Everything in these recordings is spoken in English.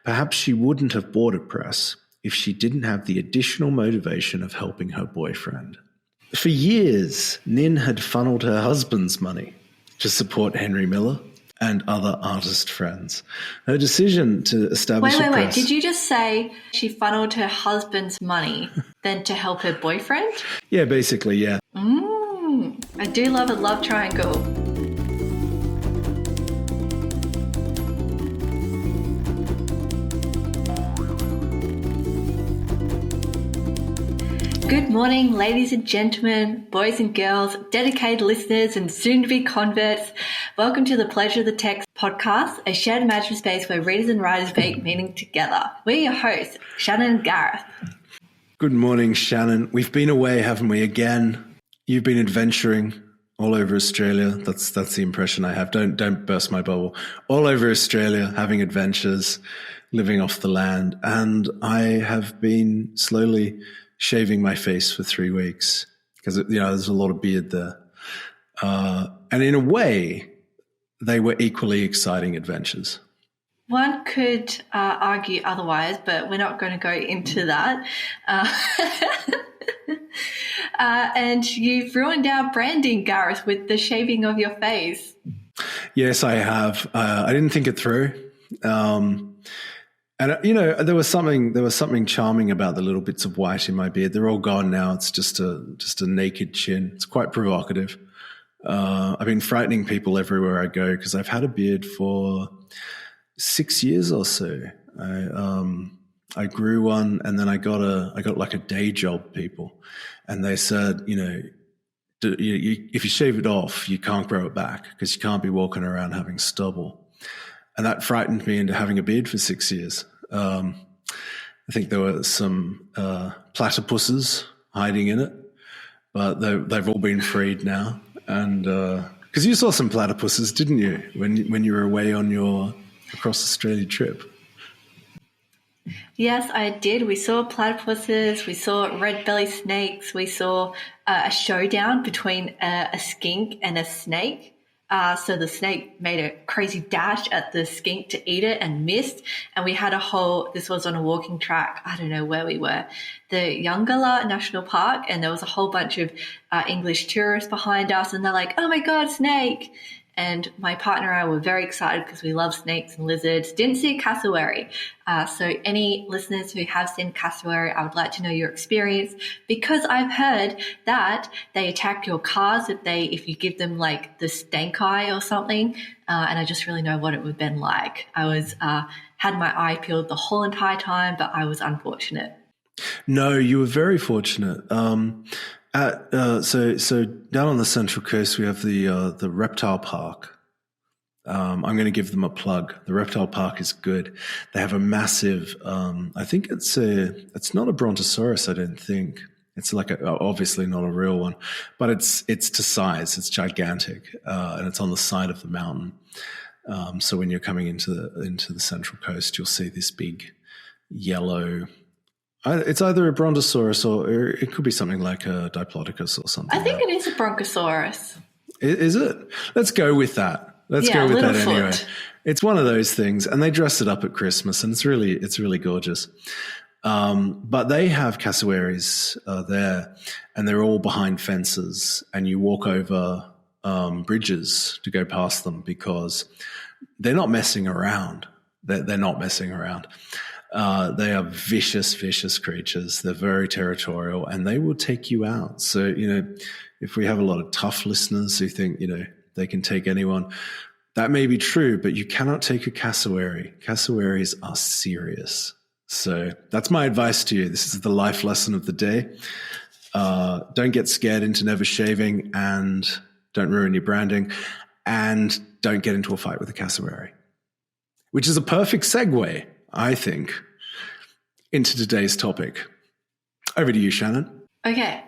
Perhaps she wouldn't have bought a press if she didn't have the additional motivation of helping her boyfriend. For years, Nin had funneled her husband's money to support Henry Miller and other artist friends. Her decision to establish a press... Wait. Did you just say she funneled her husband's money then to help her boyfriend? Yeah, basically, yeah. I do love a love triangle. Good morning, ladies and gentlemen, boys and girls, dedicated listeners and soon-to-be converts. Welcome to the Pleasure of the Text podcast, a shared imaginary space where readers and writers make meaning together. We're your hosts, Shannon and Gareth. Good morning, Shannon. We've been away, haven't we, again? You've been adventuring all over Australia. That's the impression I have. Don't burst my bubble. All over Australia, having adventures, living off the land. And I have been slowly shaving my face for 3 weeks because, there's a lot of beard there. And in a way, they were equally exciting adventures. One could argue otherwise, but we're not going to go into that. And you've ruined our branding, Gareth, with the shaving of your face. Yes, I have. I didn't think it through. And there was something charming about the little bits of white in my beard. They're all gone now. It's just a naked chin. It's quite provocative. I've been frightening people everywhere I go because I've had a beard for 6 years or so. I grew one, and then I got like a day job, people, and they said, if you shave it off, you can't grow it back because you can't be walking around having stubble. And that frightened me into having a beard for 6 years. I think there were some platypuses hiding in it, but they've all been freed now. And because you saw some platypuses, didn't you, when you were away on your across Australia trip? Yes, I did. We saw platypuses, we saw red-bellied snakes, we saw a showdown between a skink and a snake. So the snake made a crazy dash at the skink to eat it and missed. And we had this was on a walking track. I don't know where we were, the Yungala National Park. And there was a whole bunch of English tourists behind us. And they're like, oh my God, snake. And my partner and I were very excited because we love snakes and lizards. Didn't see a cassowary. So any listeners who have seen cassowary, I would like to know your experience, because I've heard that they attack your cars if you give them like the stank eye or something. And I just really know what it would have been like. I had my eye peeled the whole entire time, but I was unfortunate. No, you were very fortunate. So down on the Central Coast, we have the Reptile Park. I'm going to give them a plug. The Reptile Park is good. They have a massive, I think it's not a brontosaurus, I don't think. It's like obviously not a real one, but it's to size. It's gigantic, and it's on the side of the mountain. So when you're coming into the Central Coast, you'll see this big yellow. It's either a brontosaurus or it could be something like a diplodocus or something. I think it is a bronchosaurus. Is it? Let's go with that. Let's go with that anyway. It's one of those things, and they dress it up at Christmas, and it's really gorgeous. But they have cassowaries there, and they're all behind fences, and you walk over bridges to go past them because they're not messing around. They're not messing around. They are vicious creatures. They're very territorial, and they will take you out. So, if we have a lot of tough listeners who think, they can take anyone, that may be true, but you cannot take a cassowary. Cassowaries are serious. So that's my advice to you. This is the life lesson of the day. Don't get scared into never shaving, and don't ruin your branding, and don't get into a fight with a cassowary, which is a perfect segue, I think, into today's topic. Over to you, Shannon. Okay.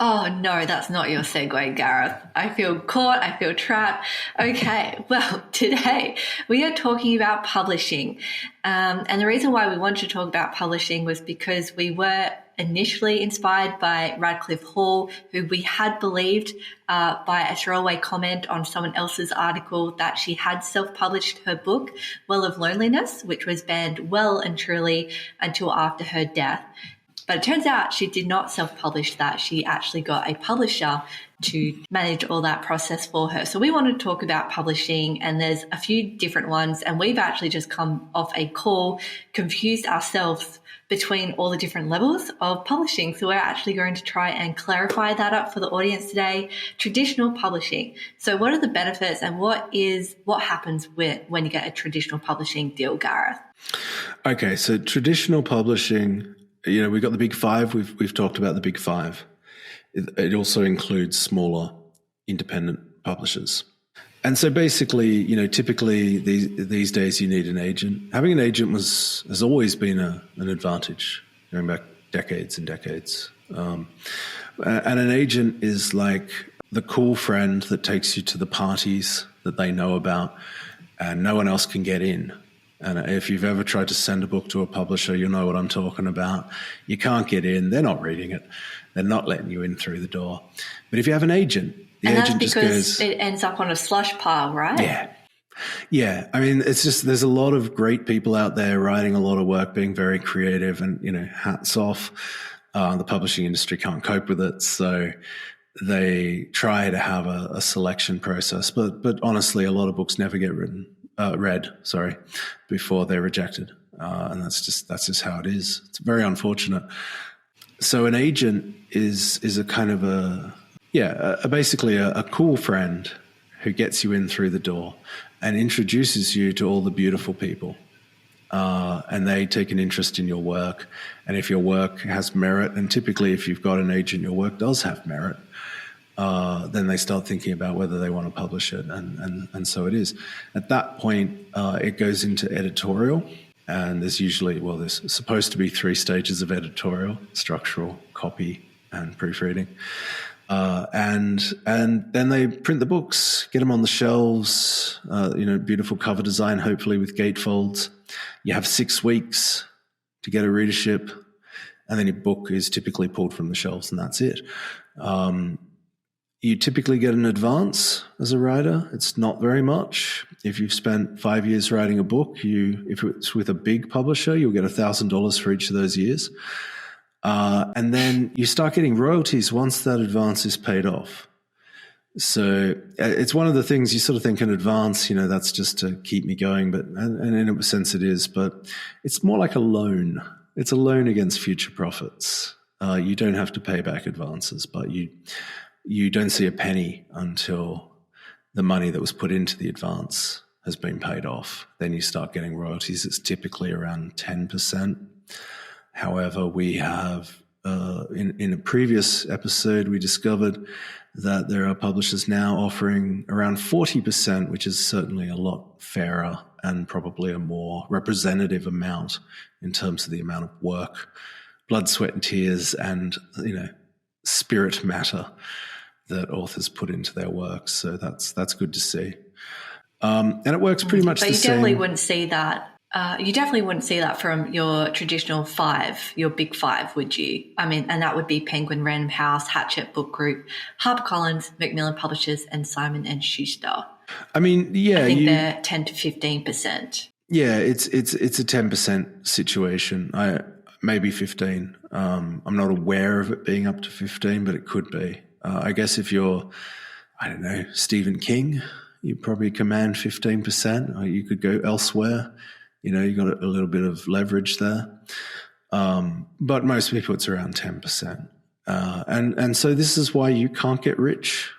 Oh, no, that's not your segue, Gareth. I feel caught. I feel trapped. Okay, well, today we are talking about publishing. And the reason why we wanted to talk about publishing was because we were initially inspired by Radcliffe Hall, who we had believed by a throwaway comment on someone else's article that she had self-published her book, Well of Loneliness, which was banned well and truly until after her death. But it turns out she did not self-publish that. She actually got a publisher to manage all that process for her. So we want to talk about publishing, and there's a few different ones, and we've actually just come off a call, confused ourselves between all the different levels of publishing. So we're actually going to try and clarify that up for the audience today. Traditional publishing. So what are the benefits and what happens when you get a traditional publishing deal, Gareth? Okay, so traditional publishing, we've got the big five. We've talked about the big five. It also includes smaller independent publishers. And so basically, typically these days you need an agent. Having an agent has always been an advantage, going back decades and decades. And an agent is like the cool friend that takes you to the parties that they know about and no one else can get in. And if you've ever tried to send a book to a publisher, you'll know what I'm talking about. You can't get in. They're not reading it. They're not letting you in through the door. But if you have an agent, the agent just goes... And that's because it ends up on a slush pile, right? Yeah. Yeah. I mean, it's just there's a lot of great people out there writing a lot of work, being very creative, and, hats off. The publishing industry can't cope with it. So they try to have a selection process. But honestly, a lot of books never get read before they're rejected. And that's just how it is. It's very unfortunate. So an agent is a kind of basically a cool friend who gets you in through the door and introduces you to all the beautiful people. And they take an interest in your work. And if your work has merit, and typically if you've got an agent, your work does have merit, then they start thinking about whether they want to publish it. And so it is. At that point, it goes into editorial. And there's supposed to be 3 stages of editorial: structural, copy, and proofreading. And then they print the books, get them on the shelves, beautiful cover design, hopefully with gatefolds. You have 6 weeks to get a readership, and then your book is typically pulled from the shelves, and that's it. You typically get an advance as a writer. It's not very much. If you've spent 5 years writing a book, if it's with a big publisher, you'll get $1,000 for each of those years. And then you start getting royalties once that advance is paid off. So it's one of the things you sort of think in advance, that's just to keep me going, and in a sense it is, but it's more like a loan. It's a loan against future profits. You don't have to pay back advances, but you don't see a penny until the money that was put into the advance has been paid off. Then you start getting royalties. It's typically around 10%. However, we have, in a previous episode, we discovered that there are publishers now offering around 40%, which is certainly a lot fairer and probably a more representative amount in terms of the amount of work, blood, sweat, and tears, and, spirit matter that authors put into their works. So that's good to see. And it works pretty much the same. But you definitely wouldn't see that. You definitely wouldn't see that from your traditional 5, your big 5, would you? I mean, and that would be Penguin Random House, Hachette Book Group, HarperCollins, Macmillan Publishers, and Simon & Schuster. I mean, yeah. I think they're 10 to 15%. Yeah, it's a 10% situation. Maybe 15. I'm not aware of it being up to 15, but it could be. I guess if you're, Stephen King, you probably command 15%, or you could go elsewhere. You got a little bit of leverage there. But most people, it's around 10%. And so this is why you can't get rich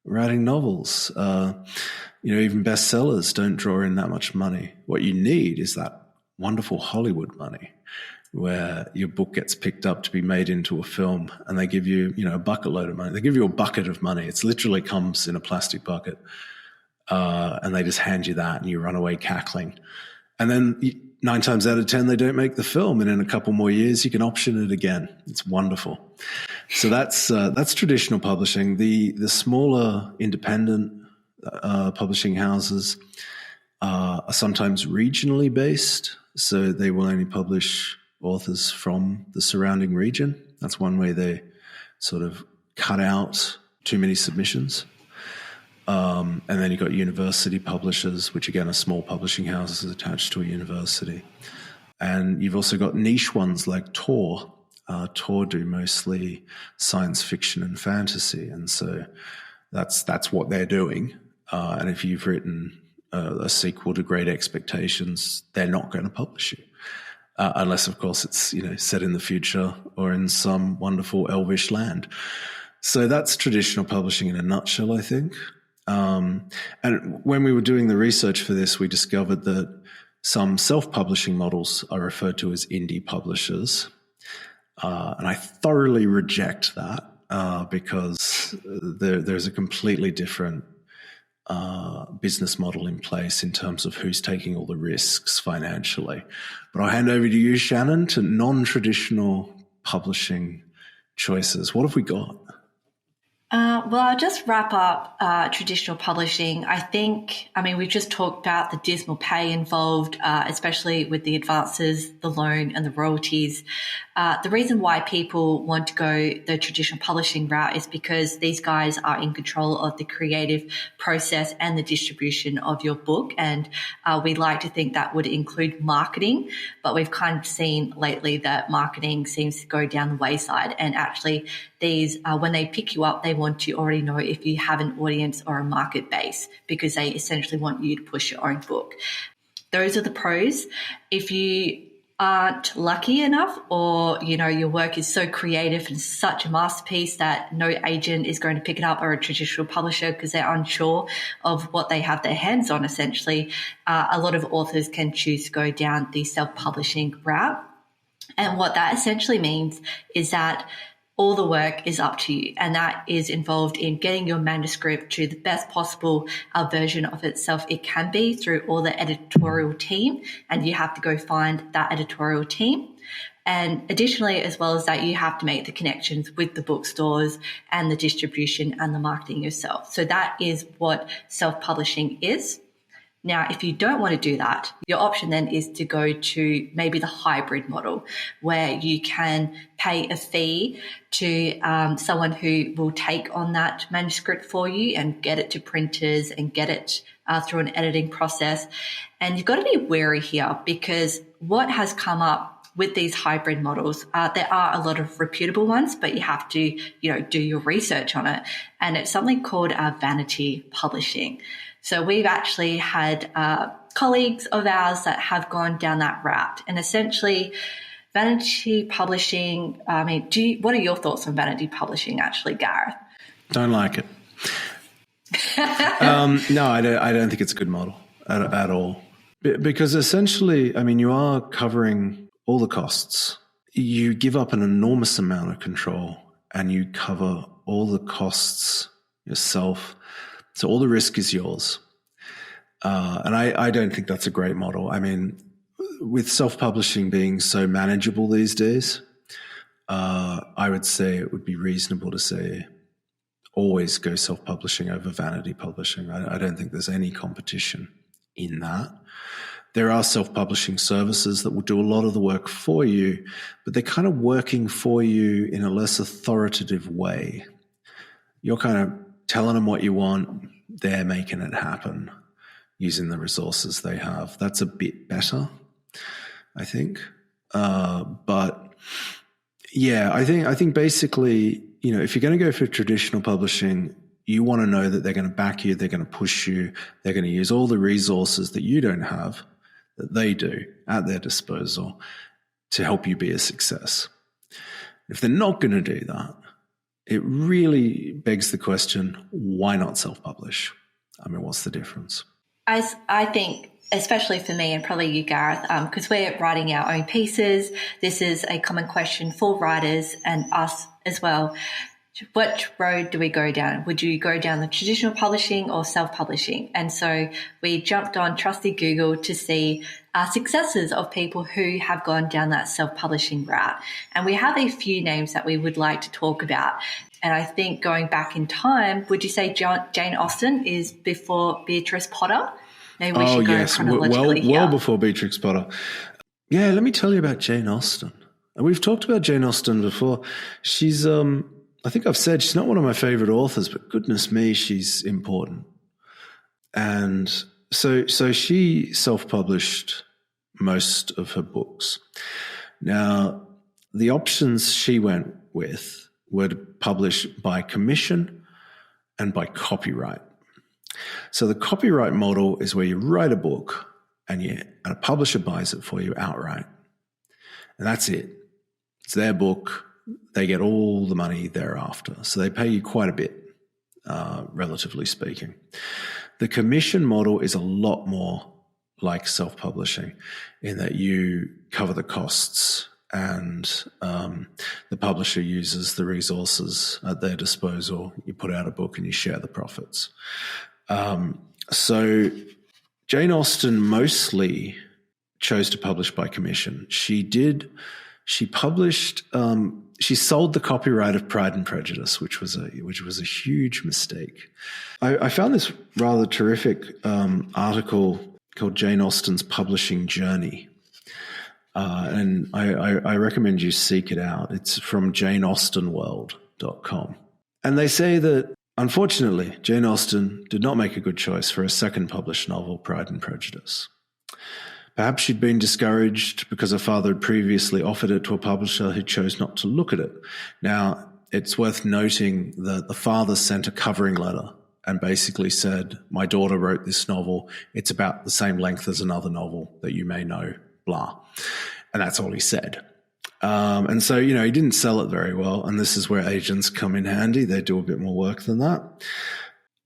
writing novels. Even bestsellers don't draw in that much money. What you need is that wonderful Hollywood money, where your book gets picked up to be made into a film, and they give you, a bucket load of money. They give you a bucket of money. It literally comes in a plastic bucket, and they just hand you that, and you run away cackling. And then 9 times out of 10, they don't make the film. And in a couple more years, you can option it again. It's wonderful. So that's traditional publishing. The smaller independent publishing houses are sometimes regionally based. So they will only publish authors from the surrounding region. That's one way they sort of cut out too many submissions. And then you've got university publishers, which again are small publishing houses attached to a university. And you've also got niche ones like Tor. Tor do mostly science fiction and fantasy. And so that's what they're doing. And if you've written a sequel to Great Expectations, they're not going to publish you. Unless, of course, it's set in the future or in some wonderful elvish land. So that's traditional publishing in a nutshell, I think. And when we were doing the research for this, we discovered that some self-publishing models are referred to as indie publishers. And I thoroughly reject that because there's a completely different business model in place in terms of who's taking all the risks financially. But I'll hand over to you, Shannon, to non-traditional publishing choices. What have we got? Well, I'll just wrap up traditional publishing. We've just talked about the dismal pay involved, especially with the advances, the loan and the royalties. The reason why people want to go the traditional publishing route is because these guys are in control of the creative process and the distribution of your book. And we like to think that would include marketing, but we've kind of seen lately that marketing seems to go down the wayside. And actually these, when they pick you up, they want to already know if you have an audience or a market base, because they essentially want you to push your own book. Those are the pros. If you aren't lucky enough, or your work is so creative and such a masterpiece that no agent is going to pick it up, or a traditional publisher, because they're unsure of what they have their hands on, essentially, a lot of authors can choose to go down the self-publishing route. And what that essentially means is that all the work is up to you, and that is involved in getting your manuscript to the best possible version of itself it can be through all the editorial team, and you have to go find that editorial team. And additionally, as well as that, you have to make the connections with the bookstores and the distribution and the marketing yourself. So that is what self-publishing is. Now, if you don't want to do that, your option then is to go to maybe the hybrid model, where you can pay a fee to someone who will take on that manuscript for you and get it to printers and get it through an editing process. And you've got to be wary here, because what has come up with these hybrid models, there are a lot of reputable ones, but you have to, do your research on it. And it's something called vanity publishing. So we've actually had colleagues of ours that have gone down that route. And essentially, vanity publishing, what are your thoughts on vanity publishing, actually, Gareth? Don't like it. No, I don't think it's a good model at all. Because essentially, you are covering all the costs. You give up an enormous amount of control and you cover all the costs yourself. So all the risk is yours. And I don't think that's a great model. With self-publishing being so manageable these days, I would say it would be reasonable to say always go self-publishing over vanity publishing. I don't think there's any competition in that. There are self-publishing services that will do a lot of the work for you, but they're kind of working for you in a less authoritative way. You're kind of telling them what you want, they're making it happen using the resources they have. That's a bit better, I think. But yeah, I think basically, if you're going to go for traditional publishing, you want to know that they're going to back you, they're going to push you, they're going to use all the resources that you don't have, that they do at their disposal to help you be a success. If they're not going to do that, it really begs the question, why not self-publish? What's the difference? I think, especially for me and probably you, Gareth, because we're writing our own pieces, this is a common question for writers and us as well. Which road do we go down? Would you go down the traditional publishing or self-publishing? And so we jumped on trusty Google to see successes of people who have gone down that self-publishing route. And we have a few names that we would like to talk about. And I think going back in time, would you say Jane Austen is before Beatrix Potter? Maybe we should go chronologically here. Well before Beatrix Potter. Yeah, let me tell you about Jane Austen. And we've talked about Jane Austen before. She's, I think I've said she's not one of my favorite authors, but goodness me, she's important. And so she self-published most of her books. Now, the options she went with were to publish by commission and by copyright. So the copyright model is where you write a book and a publisher buys it for you outright. And that's it. It's their book. They get all the money thereafter. So they pay you quite a bit, relatively speaking. The commission model is a lot more like self-publishing in that you cover the costs and the publisher uses the resources at their disposal. You put out a book and you share the profits. So Jane Austen mostly chose to publish by commission. She sold the copyright of Pride and Prejudice, which was a huge mistake. I found this rather terrific article called Jane Austen's Publishing Journey. And I recommend you seek it out. It's from janeaustenworld.com. And they say that, unfortunately, Jane Austen did not make a good choice for a second published novel, Pride and Prejudice. Perhaps she'd been discouraged because her father had previously offered it to a publisher who chose not to look at it. Now, it's worth noting that the father sent a covering letter and basically said, my daughter wrote this novel. It's about the same length as another novel that you may know, blah. And that's all he said. And so, he didn't sell it very well. And this is where agents come in handy. They do a bit more work than that.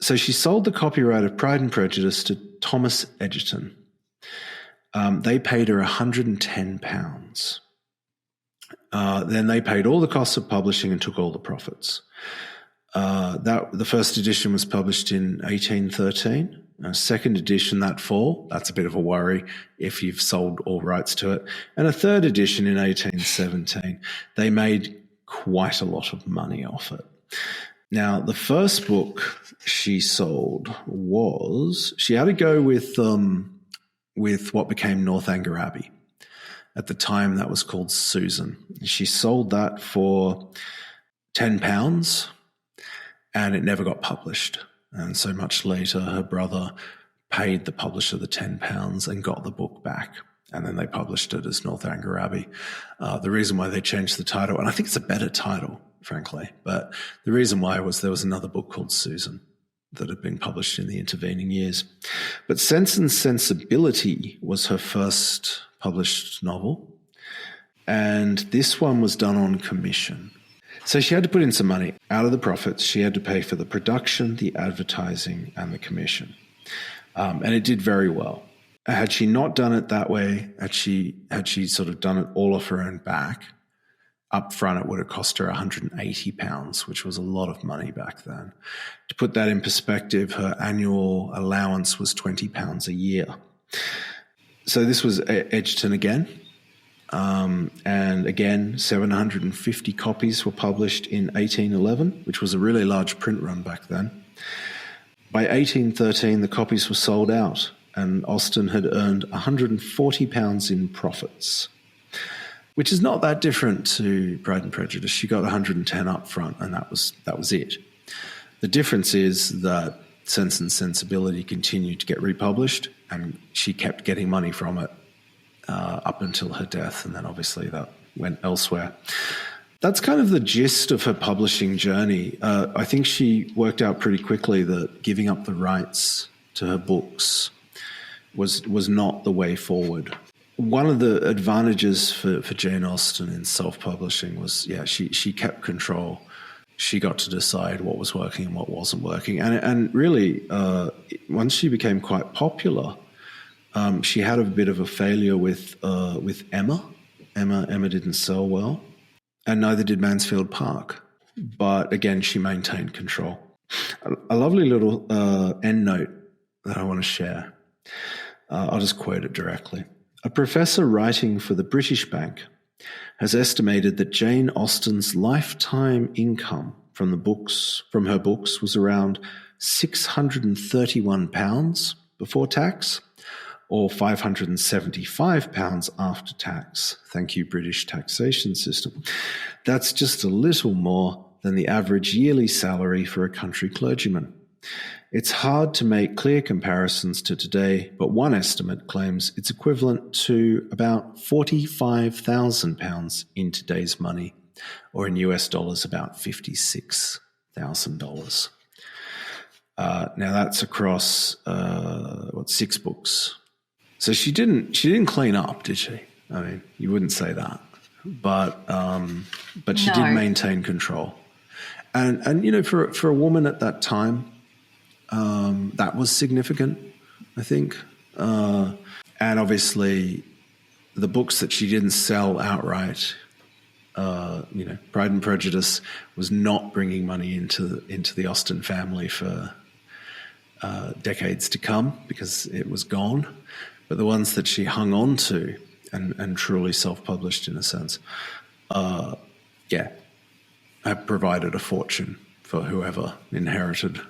So she sold the copyright of Pride and Prejudice to Thomas Egerton. They paid her £110. Then they paid all the costs of publishing and took all the profits. The first edition was published in 1813. Second edition that fall, that's a bit of a worry if you've sold all rights to it. And a third edition in 1817. They made quite a lot of money off it. Now, the first book she sold she had to go with what became Northanger Abbey. At the time, that was called Susan. She sold that for £10, and it never got published. And so much later, her brother paid the publisher the £10 and got the book back. And then they published it as Northanger Abbey. The reason why they changed the title, and I think it's a better title, frankly, but the reason why was there was another book called Susan that had been published in the intervening years. But Sense and Sensibility was her first published novel, and this one was done on commission. So she had to put in some money. Out of the profits, she had to pay for the production, the advertising, and the commission. And it did very well. Had she not done it that way, had she sort of done it all off her own back, up front it would have cost her £180, which was a lot of money back then. To put that in perspective, her annual allowance was £20 a year. So this was Egerton again. And again, 750 copies were published in 1811, which was a really large print run back then. By 1813, the copies were sold out, and Austen had earned £140 in profits, which is not that different to Pride and Prejudice. She got 110 up front, and that was it. The difference is that Sense and Sensibility continued to get republished, and she kept getting money from it up until her death, and then obviously that went elsewhere. That's kind of the gist of her publishing journey. I think she worked out pretty quickly that giving up the rights to her books was not the way forward. One of the advantages for Jane Austen in self-publishing was, she kept control. She got to decide what was working and what wasn't working. And really, once she became quite popular, she had a bit of a failure with Emma. Emma didn't sell well, and neither did Mansfield Park. But again, she maintained control. A lovely little end note that I want to share. I'll just quote it directly. A professor writing for the British Bank has estimated that Jane Austen's lifetime income from her books was around £631 before tax, or £575 after tax. Thank you, British taxation system. That's just a little more than the average yearly salary for a country clergyman. It's hard to make clear comparisons to today, but one estimate claims it's equivalent to about £45,000 in today's money, or in US dollars, about $56,000. Now that's across 6 books. So she didn't clean up, did she? I mean, you wouldn't say that, but she did maintain control, and you know, for a woman at that time, that was significant, I think, and obviously the books that she didn't sell outright. Pride and Prejudice was not bringing money into the Austen family for decades to come because it was gone. But the ones that she hung on to and truly self-published in a sense, have provided a fortune for whoever inherited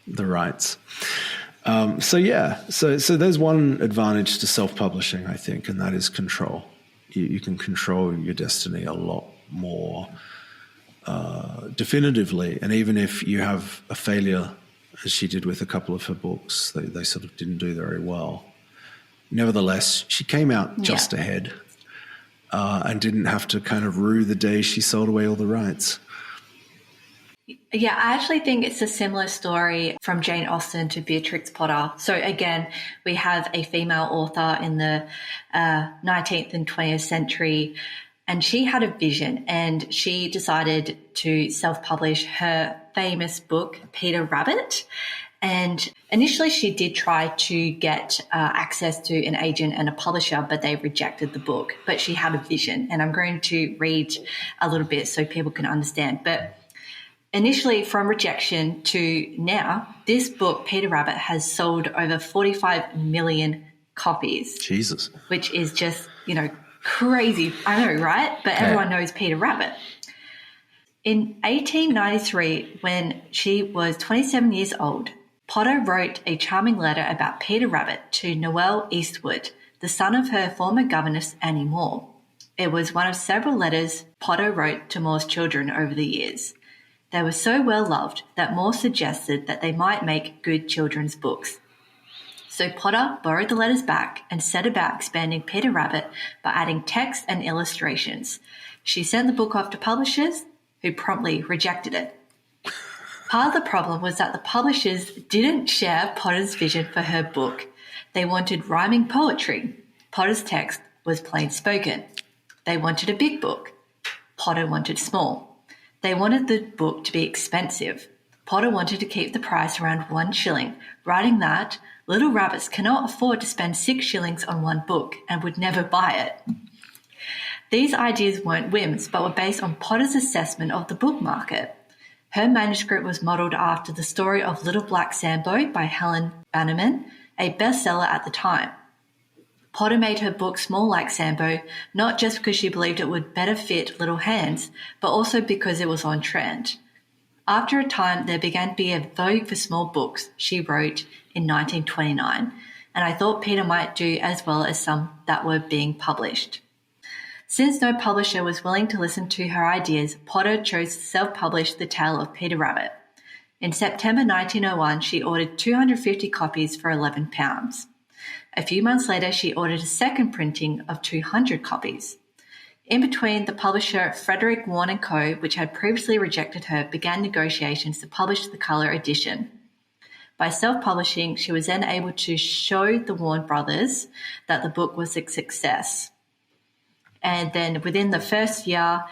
the rights. So there's one advantage to self-publishing, I think, and that is control. You can control your destiny a lot more definitively. And even if you have a failure, as she did with a couple of her books, they sort of didn't do very well. Nevertheless, she came out just ahead and didn't have to kind of rue the day she sold away all the rights. Yeah, I actually think it's a similar story from Jane Austen to Beatrix Potter. So again, we have a female author in the 19th and 20th century, and she had a vision, and she decided to self-publish her famous book, Peter Rabbit. And initially she did try to get access to an agent and a publisher, but they rejected the book. But she had a vision, and I'm going to read a little bit so people can understand. But initially, from rejection to now, this book, Peter Rabbit, has sold over 45 million copies. Jesus. Which is just, crazy. I know, right? But everyone knows Peter Rabbit. In 1893, when she was 27 years old, Potter wrote a charming letter about Peter Rabbit to Noel Eastwood, the son of her former governess Annie Moore. It was one of several letters Potter wrote to Moore's children over the years. They were so well loved that Moore suggested that they might make good children's books. So Potter borrowed the letters back and set about expanding Peter Rabbit by adding text and illustrations. She sent the book off to publishers, who promptly rejected it. Part of the problem was that the publishers didn't share Potter's vision for her book. They wanted rhyming poetry. Potter's text was plain spoken. They wanted a big book. Potter wanted small. They wanted the book to be expensive. Potter wanted to keep the price around 1 shilling, writing that little rabbits cannot afford to spend 6 shillings on one book and would never buy it. These ideas weren't whims, but were based on Potter's assessment of the book market. Her manuscript was modelled after the story of Little Black Sambo by Helen Bannerman, a bestseller at the time. Potter made her book small like Sambo, not just because she believed it would better fit little hands, but also because it was on trend. After a time, there began to be a vogue for small books, she wrote in 1929, and I thought Peter might do as well as some that were being published. Since no publisher was willing to listen to her ideas, Potter chose to self-publish The Tale of Peter Rabbit. In September 1901, she ordered 250 copies for £11. A few months later, she ordered a second printing of 200 copies. In between, the publisher Frederick Warne & Co., which had previously rejected her, began negotiations to publish the colour edition. By self-publishing, she was then able to show the Warne brothers that the book was a success. And then within the first year,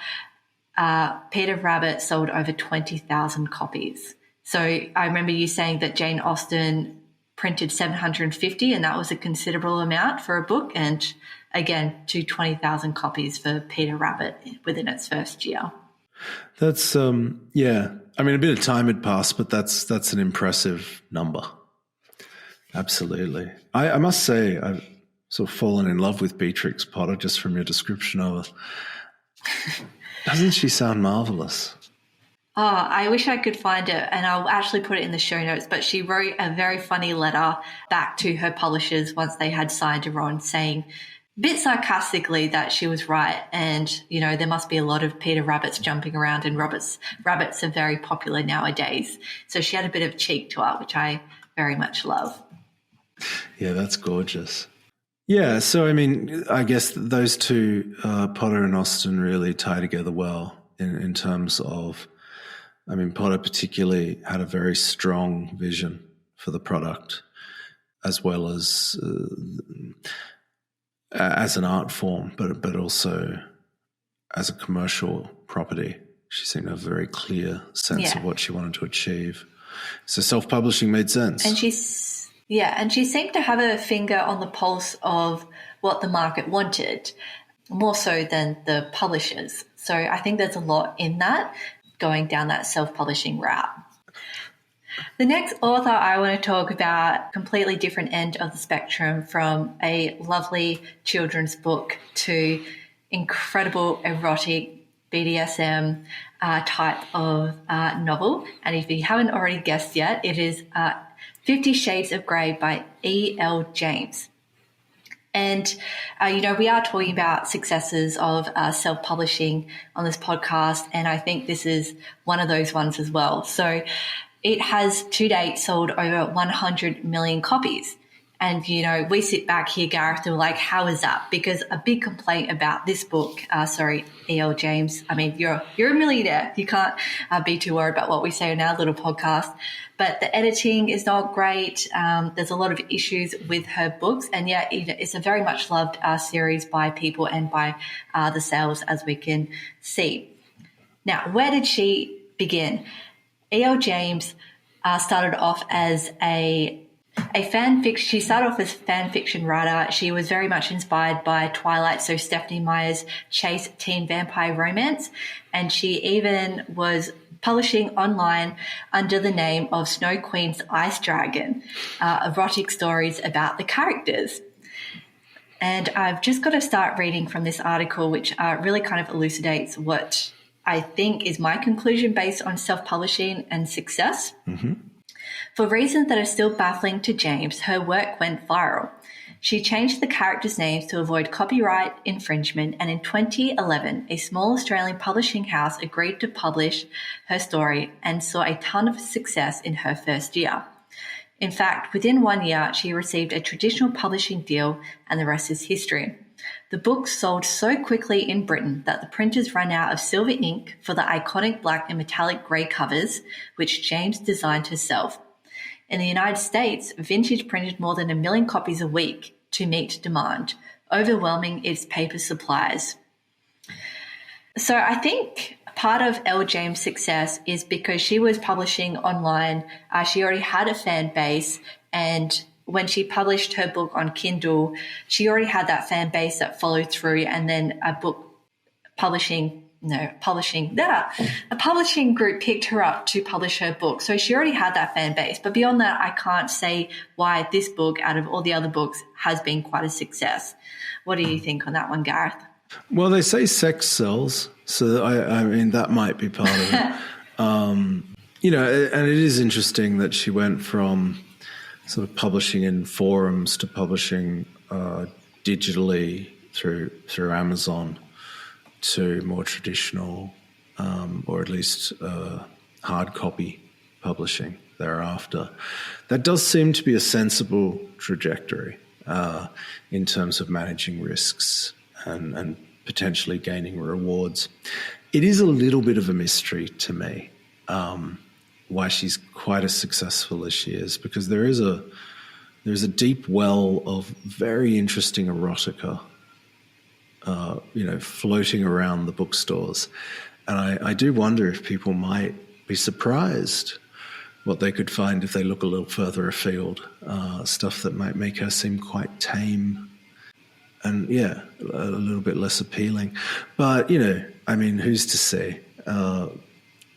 Peter Rabbit sold over 20,000 copies. So I remember you saying that Jane Austen printed 750, and that was a considerable amount for a book. And again, to 20,000 copies for Peter Rabbit within its first year. That's, I mean, a bit of time had passed, but that's an impressive number. Absolutely. I must say, sort of fallen in love with Beatrix Potter just from your description of her. Doesn't she sound marvelous? Oh, I wish I could find it, and I'll actually put it in the show notes, but she wrote a very funny letter back to her publishers once they had signed her on, saying a bit sarcastically that she was right, and, you know, there must be a lot of Peter Rabbits jumping around, and rabbits are very popular nowadays. So she had a bit of cheek to her, which I very much love. Yeah, that's gorgeous. Yeah, so, I mean, I guess those two, Potter and Austen, really tie together well in terms of, I mean, Potter particularly had a very strong vision for the product, as well as an art form, but also as a commercial property. She seemed to have a very clear sense of what she wanted to achieve. So self-publishing made sense. And she seemed to have a finger on the pulse of what the market wanted, more so than the publishers. So I think there's a lot in that, going down that self-publishing route. The next author I want to talk about, completely different end of the spectrum, from a lovely children's book to incredible erotic BDSM type of novel. And if you haven't already guessed yet, it is 50 Shades of Grey by E.L. James. And, we are talking about successes of self-publishing on this podcast, and I think this is one of those ones as well. So it has to date sold over 100 million copies. And, we sit back here, Gareth, and we're like, how is that? Because a big complaint about this book, E.L. James, I mean, you're a millionaire. You can't be too worried about what we say in our little podcast. But the editing is not great. There's a lot of issues with her books. And yet it's a very much loved series by people and by the sales, as we can see. Now, where did she begin? E.L. James started off as a fan fiction. She started off as a fan fiction writer. She was very much inspired by Twilight, so Stephenie Meyer's chase teen vampire romance. And she even was publishing online under the name of Snow Queen's Ice Dragon, erotic stories about the characters. And I've just got to start reading from this article, which really kind of elucidates what I think is my conclusion based on self-publishing and success. Mm-hmm. For reasons that are still baffling to James, her work went viral. She changed the characters' names to avoid copyright infringement, and in 2011, a small Australian publishing house agreed to publish her story and saw a ton of success in her first year. In fact, within 1 year, she received a traditional publishing deal, and the rest is history. The book sold so quickly in Britain that the printers ran out of silver ink for the iconic black and metallic grey covers, which James designed herself. In the United States, Vintage printed more than 1 million copies a week to meet demand, overwhelming its paper suppliers. So I think part of Elle James' success is because she was publishing online. She already had a fan base, and when she published her book on Kindle, she already had that fan base that followed through, and then a publishing group picked her up to publish her book. So she already had that fan base. But beyond that, I can't say why this book, out of all the other books, has been quite a success. What do you think on that one, Gareth? Well, they say sex sells, so I mean, that might be part of it. And it is interesting that she went from sort of publishing in forums to publishing digitally through Amazon, to more traditional, or at least hard copy publishing thereafter. That does seem to be a sensible trajectory in terms of managing risks and potentially gaining rewards. It is a little bit of a mystery to me why she's quite as successful as she is, because there's a deep well of very interesting erotica floating around the bookstores. And I do wonder if people might be surprised what they could find if they look a little further afield, stuff that might make her seem quite tame and, a little bit less appealing. But, who's to say?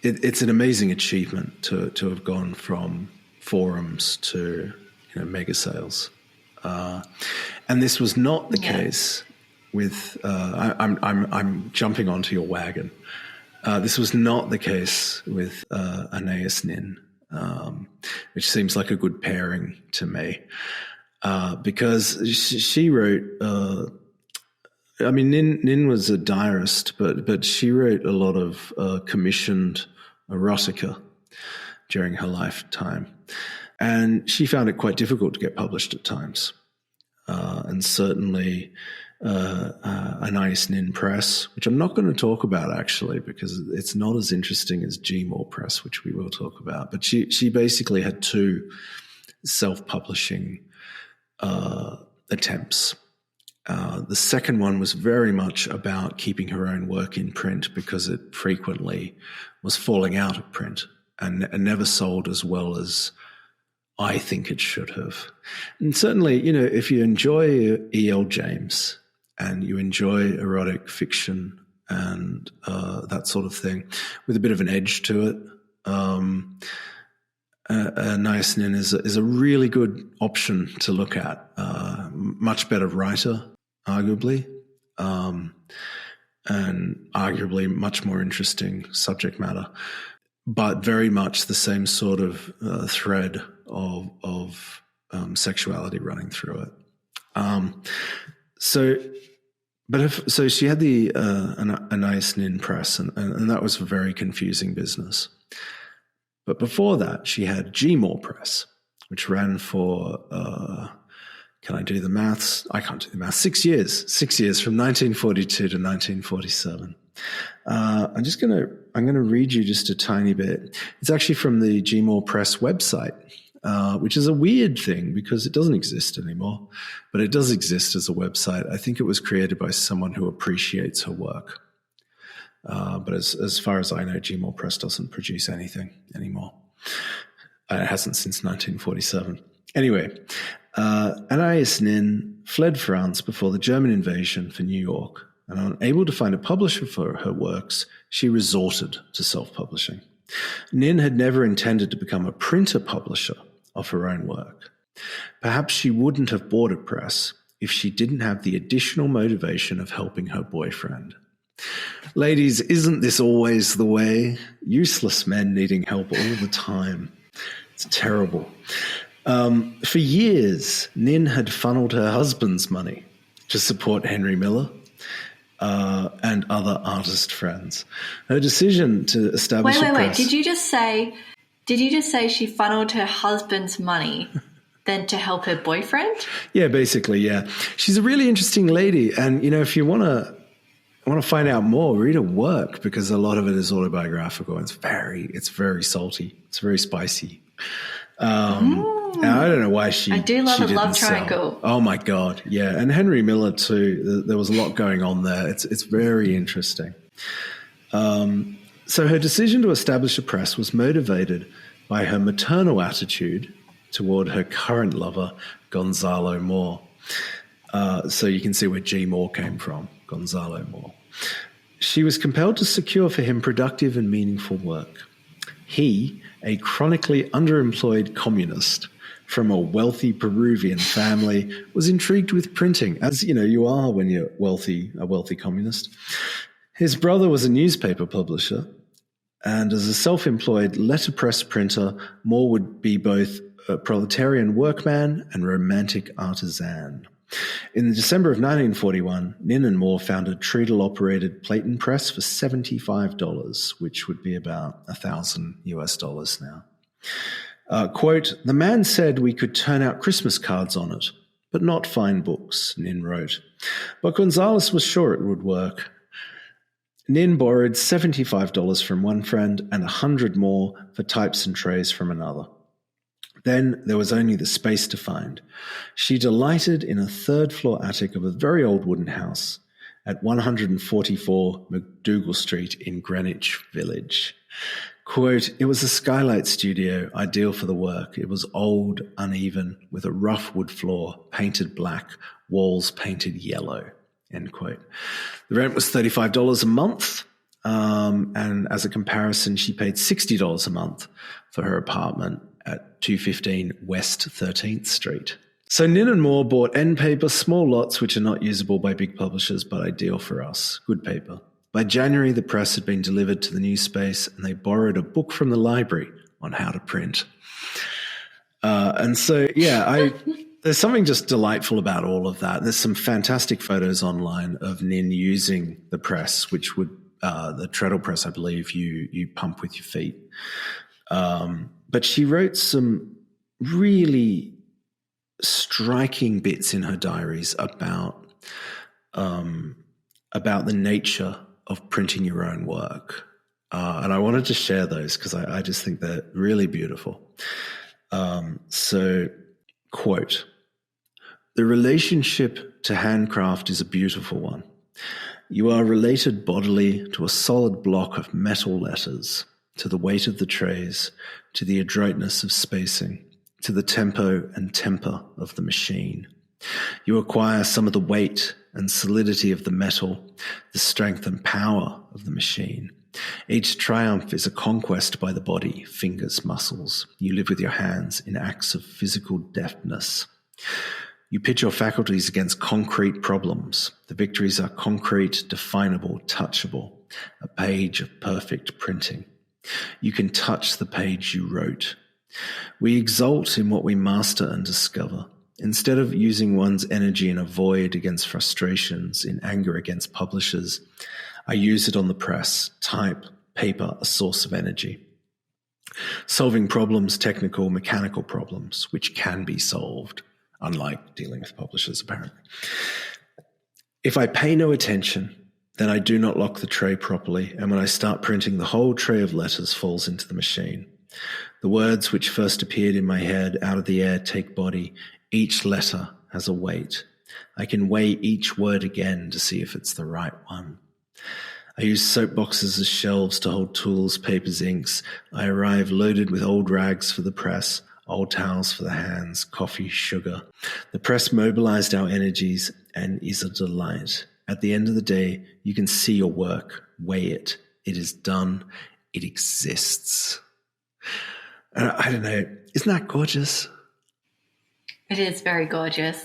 It's an amazing achievement to have gone from forums to, mega sales. And this was not the case with, I'm jumping onto your wagon. This was not the case with Anais Nin, which seems like a good pairing to me, because she wrote. Nin was a diarist, but she wrote a lot of commissioned erotica during her lifetime, and she found it quite difficult to get published at times, and certainly. Anais Nin Press, which I'm not going to talk about actually because it's not as interesting as Gmore Press, which we will talk about. But she basically had two self-publishing attempts. The second one was very much about keeping her own work in print because it frequently was falling out of print and never sold as well as I think it should have. And certainly, if you enjoy E.L. James and you enjoy erotic fiction and that sort of thing with a bit of an edge to it, Anais Nin is a really good option to look at. Much better writer, arguably, and arguably much more interesting subject matter, but very much the same sort of thread of sexuality running through it. So she had the Anais Nin Press, and that was a very confusing business. But before that, she had Gmore Press, which ran for, can I do the maths? I can't do the maths. 6 years. 6 years from 1942 to 1947. I'm going to read you just a tiny bit. It's actually from the Gmore Press website, which is a weird thing because it doesn't exist anymore, but it does exist as a website. I think it was created by someone who appreciates her work. But as far as I know, Gmore Press doesn't produce anything anymore. It hasn't since 1947. Anyway, Anais Nin fled France before the German invasion for New York, and unable to find a publisher for her works, she resorted to self-publishing. Nin had never intended to become a printer publisher of her own work. Perhaps she wouldn't have bought a press if she didn't have the additional motivation of helping her boyfriend. Ladies, isn't this always the way? Useless men needing help all the time. It's terrible. For years, Nin had funneled her husband's money to support Henry Miller and other artist friends. Her decision to establish a press... Wait. Did you just say she funneled her husband's money then to help her boyfriend? Yeah, basically, yeah. She's a really interesting lady. And, if you want to find out more, read her work because a lot of it is autobiographical. It's very salty. It's very spicy. And I don't know why I do love a love triangle. Oh my God, yeah, and Henry Miller too. There was a lot going on there. It's very interesting. So her decision to establish a press was motivated by her maternal attitude toward her current lover, Gonzalo Moore. So you can see where G. Moore came from, Gonzalo Moore. She was compelled to secure for him productive and meaningful work. He, a chronically underemployed communist from a wealthy Peruvian family, was intrigued with printing, as you are when you're a wealthy communist. His brother was a newspaper publisher, and as a self-employed letterpress printer, Moore would be both a proletarian workman and romantic artisan. In December of 1941, Nin and Moore founded treadle-operated Platen Press for $75, which would be about $1,000 now. Quote, "The man said we could turn out Christmas cards on it, but not fine books," Nin wrote. But Gonzalez was sure it would work. Nin borrowed $75 from one friend and $100 more for types and trays from another. Then there was only the space to find. She delighted in a third-floor attic of a very old wooden house at 144 McDougall Street in Greenwich Village. Quote, "It was a skylight studio, ideal for the work. It was old, uneven, with a rough wood floor, painted black, walls painted yellow," end quote. The rent was $35 a month, and as a comparison, she paid $60 a month for her apartment at 215 West 13th Street. So Nin and Moore bought end paper, small lots which are not usable by big publishers but ideal for us. Good paper. By January, the press had been delivered to the new space and they borrowed a book from the library on how to print. And so, there's something just delightful about all of that. There's some fantastic photos online of Nin using the press, which would, the treadle press, I believe, you pump with your feet. But she wrote some really striking bits in her diaries about the nature of printing your own work. And I wanted to share those because I just think they're really beautiful. So, quote, "The relationship to handcraft is a beautiful one. You are related bodily to a solid block of metal letters, to the weight of the trays, to the adroitness of spacing, to the tempo and temper of the machine. You acquire some of the weight and solidity of the metal, the strength and power of the machine. Each triumph is a conquest by the body, fingers, muscles. You live with your hands in acts of physical deftness. You pit your faculties against concrete problems. The victories are concrete, definable, touchable, a page of perfect printing. You can touch the page you wrote. We exult in what we master and discover. Instead of using one's energy in a void against frustrations, in anger against publishers, I use it on the press, type, paper, a source of energy. Solving problems, technical, mechanical problems, which can be solved, unlike dealing with publishers, apparently. If I pay no attention, then I do not lock the tray properly, and when I start printing, the whole tray of letters falls into the machine. The words which first appeared in my head out of the air take body. Each letter has a weight. I can weigh each word again to see if it's the right one. I use soap boxes as shelves to hold tools, papers, inks. I arrive loaded with old rags for the press, old towels for the hands, coffee, sugar. The press mobilized our energies and is a delight. At the end of the day, you can see your work, weigh it. It is done. It exists. I don't know. Isn't that gorgeous? It is very gorgeous.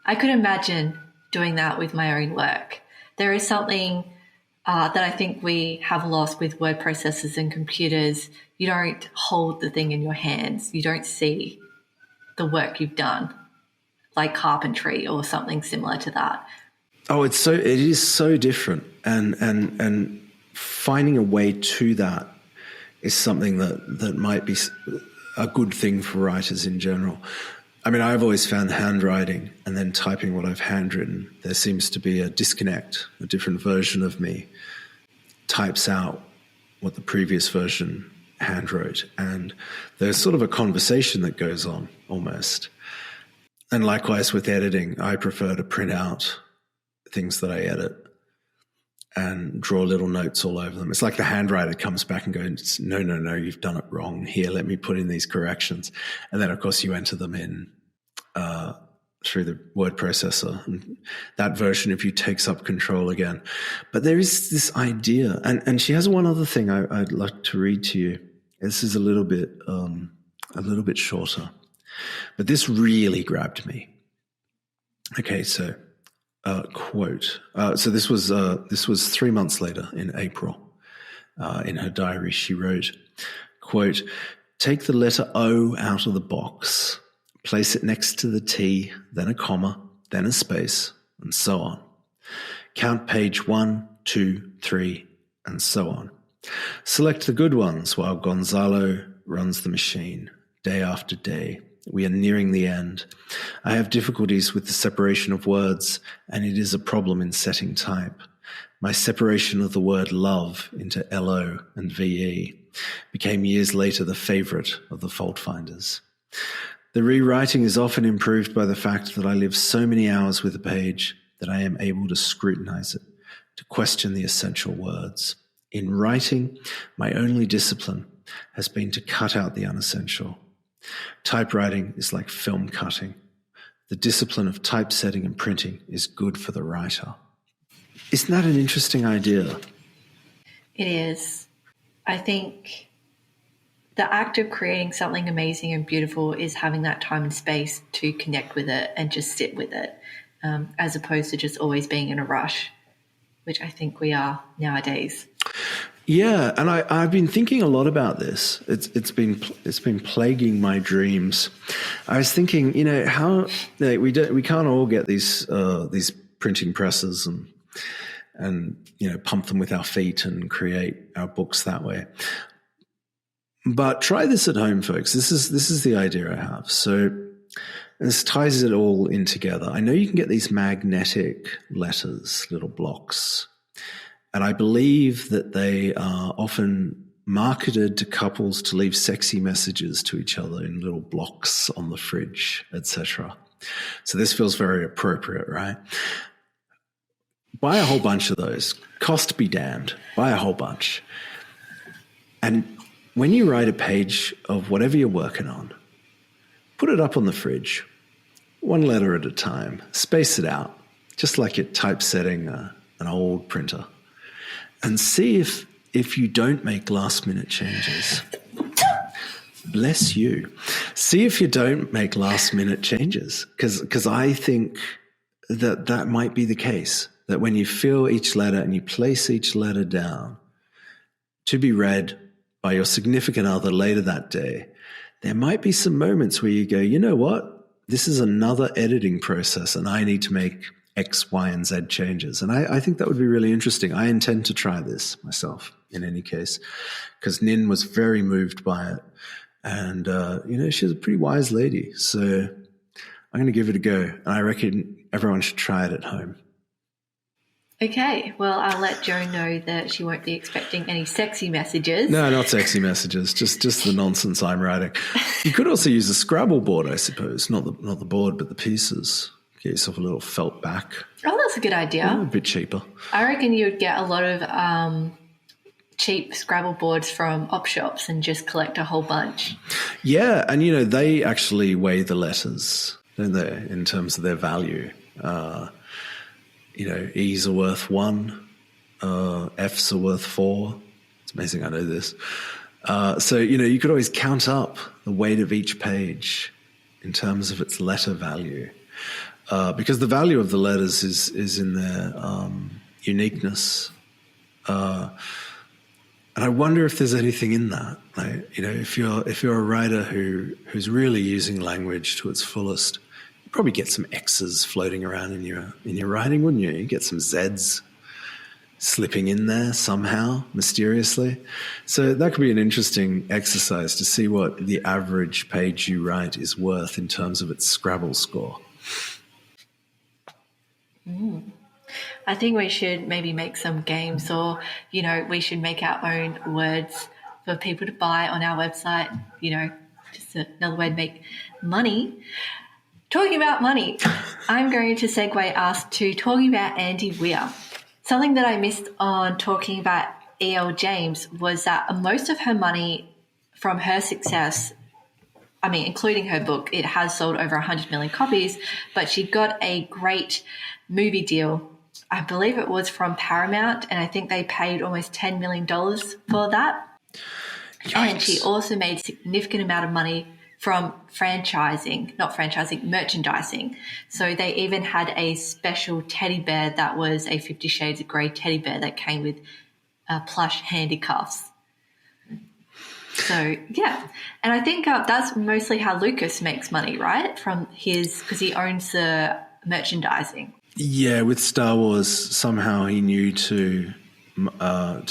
I could imagine doing that with my own work. There is something that I think we have lost with word processors and computers. You don't hold the thing in your hands. You don't see the work you've done, like carpentry or something similar to that. Oh, it is so different. And finding a way to that is something that might be a good thing for writers in general. I mean, I've always found handwriting and then typing what I've handwritten, there seems to be a disconnect. A different version of me types out what the previous version handwrote. And there's sort of a conversation that goes on almost. And likewise with editing, I prefer to print out things that I edit and draw little notes all over them. It's like the handwriter comes back and goes, no, you've done it wrong. Here, let me put in these corrections. And then, of course, you enter them in through the word processor. And that version of you takes up control again. But there is this idea, and she has one other thing I'd like to read to you. This is a little bit shorter. But this really grabbed me. Okay, so... quote. So this was 3 months later in April. In her diary, she wrote, quote, "Take the letter O out of the box, place it next to the T, then a comma, then a space, and so on. Count page 1, 2, 3, and so on. Select the good ones while Gonzalo runs the machine, day after day. We are nearing the end. I have difficulties with the separation of words, and it is a problem in setting type. My separation of the word love into LO and VE became years later the favorite of the fault finders. The rewriting is often improved by the fact that I live so many hours with a page that I am able to scrutinize it, to question the essential words. In writing, my only discipline has been to cut out the unessential. Typewriting is like film cutting. The discipline of typesetting and printing is good for the writer." Isn't that an interesting idea? It is. I think The act of creating something amazing and beautiful is having that time and space to connect with it and just sit with it, as opposed to just always being in a rush, which I think we are nowadays. Yeah, and I've been thinking a lot about this. It's been plaguing my dreams. I was thinking, how we can't all get these printing presses and pump them with our feet and create our books that way. But try this at home, folks. This is the idea I have. So this ties it all in together. I know you can get these magnetic letters, little blocks. And I believe that they are often marketed to couples to leave sexy messages to each other in little blocks on the fridge, etc. So this feels very appropriate, right? Buy a whole bunch of those. Cost be damned. Buy a whole bunch. And when you write a page of whatever you're working on, put it up on the fridge, one letter at a time. Space it out, just like you're typesetting an old printer. And see if you don't make last-minute changes. Bless you. See if you don't make last-minute changes, because I think that might be the case, that when you fill each letter and you place each letter down to be read by your significant other later that day, there might be some moments where you go, you know what? This is another editing process and I need to make X, Y, and Z changes. And I think that would be really interesting. I intend to try this myself in any case, because Nin was very moved by it. And, she's a pretty wise lady. So I'm going to give it a go. And I reckon everyone should try it at home. Okay. Well, I'll let Jo know that she won't be expecting any sexy messages. No, not sexy messages. Just the nonsense I'm writing. You could also use a Scrabble board, I suppose. Not the board, but the pieces. Get yourself a little felt back. Oh, that's a good idea. A bit cheaper. I reckon you would get a lot of cheap Scrabble boards from op shops and just collect a whole bunch. Yeah, and they actually weigh the letters, don't they, in terms of their value. E's are worth 1, F's are worth 4. It's amazing I know this. So you could always count up the weight of each page in terms of its letter value. Because the value of the letters is in their uniqueness. And I wonder if there's anything in that. Like, if you're a writer who's really using language to its fullest, you probably get some X's floating around in your writing, wouldn't you? You get some Z's slipping in there somehow, mysteriously. So that could be an interesting exercise to see what the average page you write is worth in terms of its Scrabble score. I think we should maybe make some games, or, we should make our own words for people to buy on our website, just another way to make money. Talking about money, I'm going to segue us to talking about Andy Weir. Something that I missed on talking about E.L. James was that most of her money from her success, including her book, it has sold over 100 million copies, but she got a great movie deal. I believe it was from Paramount, and I think they paid almost $10 million for that. Yikes. And she also made a significant amount of money from merchandising. So they even had a special teddy bear that was a 50 Shades of Grey teddy bear that came with plush handcuffs. So, yeah. And I think that's mostly how Lucas makes money, right? Because he owns the merchandising. Yeah, with Star Wars, somehow he knew to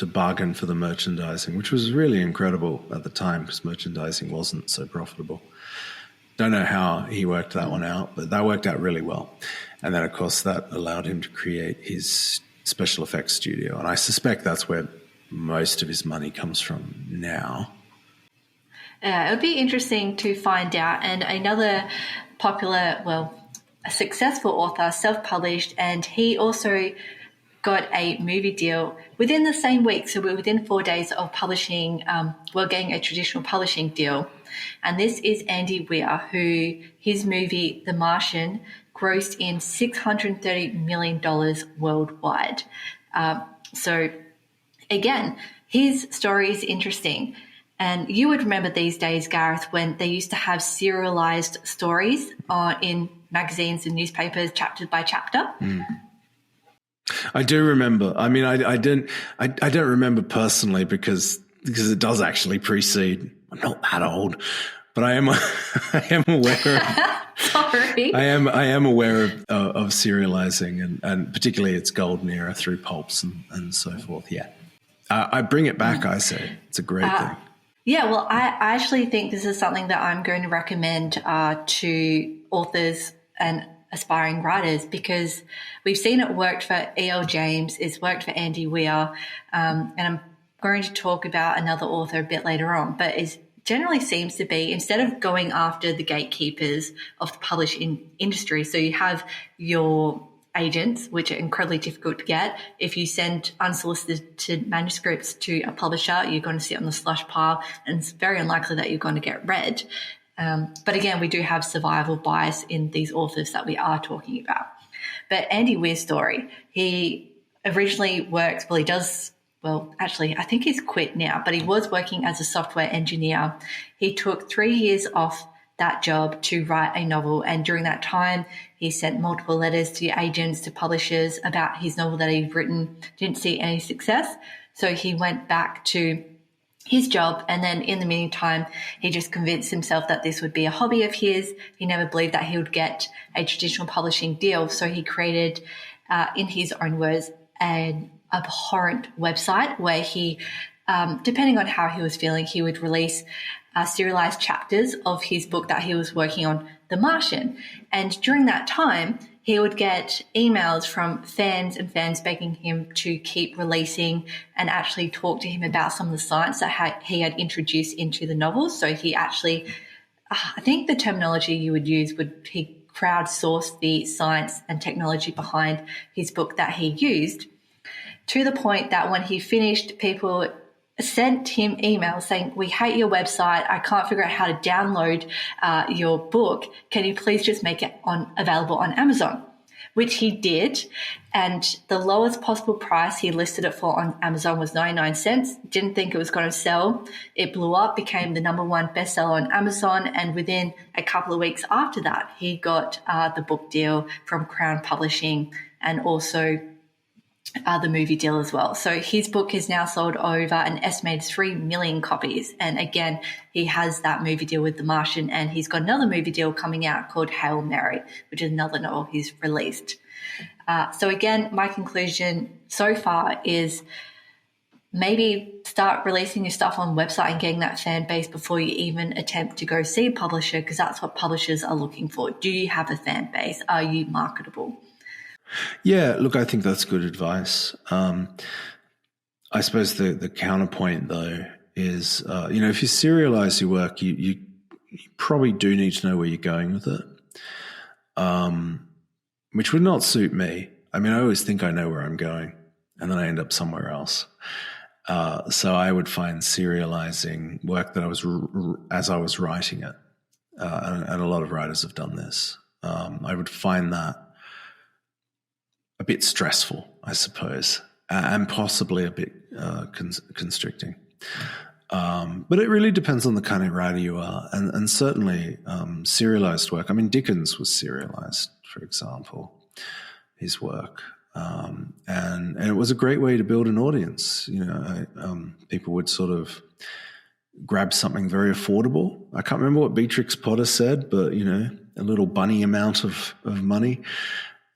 bargain for the merchandising, which was really incredible at the time because merchandising wasn't so profitable. Don't know how he worked that one out, but that worked out really well. And then, of course, that allowed him to create his special effects studio. And I suspect that's where most of his money comes from now. It would be interesting to find out. And another a successful author, self-published, and he also got a movie deal within the same week. So we're within 4 days of publishing, getting a traditional publishing deal. And this is Andy Weir, who his movie, The Martian, grossed in $630 million worldwide. So again, his story is interesting. And you would remember these days, Gareth, when they used to have serialized stories in magazines and newspapers, chapter by chapter. I do remember. I mean, I don't remember personally because it does actually precede. I'm not that old, but I am aware. Sorry. I am aware of serializing and particularly its golden era through pulps and so forth. Yeah, I bring it back. I say it's a great thing. Yeah, well, I actually think this is something that I'm going to recommend to authors and aspiring writers, because we've seen it worked for E.L. James, it's worked for Andy Weir, and I'm going to talk about another author a bit later on, but it generally seems to be, instead of going after the gatekeepers of the publishing industry, so you have your agents, which are incredibly difficult to get. If you send unsolicited manuscripts to a publisher, you're going to sit on the slush pile, and it's very unlikely that you're going to get read. But again, we do have survival bias in these authors that we are talking about. But Andy Weir's story, he originally worked, actually, I think he's quit now, but he was working as a software engineer. He took 3 years off that job to write a novel, and during that time he sent multiple letters to agents, to publishers about his novel that he'd written. Didn't see any success, so he went back to his job, and then in the meantime he just convinced himself that this would be a hobby of his. He never believed that he would get a traditional publishing deal, so he created, in his own words, an abhorrent website where he, depending on how he was feeling, he would release serialized chapters of his book that he was working on, The Martian. And during that time, he would get emails from fans begging him to keep releasing and actually talk to him about some of the science that he had introduced into the novels. So he actually, I think the terminology you would use he crowdsourced the science and technology behind his book that he used, to the point that when he finished, people sent him emails saying, "We hate your website. I can't figure out how to download your book. Can you please just make it available on Amazon?" Which he did. And the lowest possible price he listed it for on Amazon was 99 cents. Didn't think it was going to sell. It blew up, became the #1 bestseller on Amazon. And within a couple of weeks after that, he got the book deal from Crown Publishing and also the movie deal as well. So his book has now sold over an estimated 3 million copies. And again, he has that movie deal with The Martian, and he's got another movie deal coming out called Hail Mary, which is another novel he's released. So again, my conclusion so far is maybe start releasing your stuff on the website and getting that fan base before you even attempt to go see a publisher, because that's what publishers are looking for. Do you have a fan base? Are you marketable? Yeah, look, I think that's good advice. I suppose the counterpoint, though, is, if you serialize your work, you probably do need to know where you're going with it, which would not suit me. I mean, I always think I know where I'm going, and then I end up somewhere else. So I would find serializing work that as I was writing it, and a lot of writers have done this. I would find that a bit stressful, I suppose, and possibly a bit constricting. But it really depends on the kind of writer you are, and certainly serialized work. I mean, Dickens was serialized, for example, his work, and it was a great way to build an audience. People would sort of grab something very affordable. I can't remember what Beatrix Potter said, but a little bunny amount of money.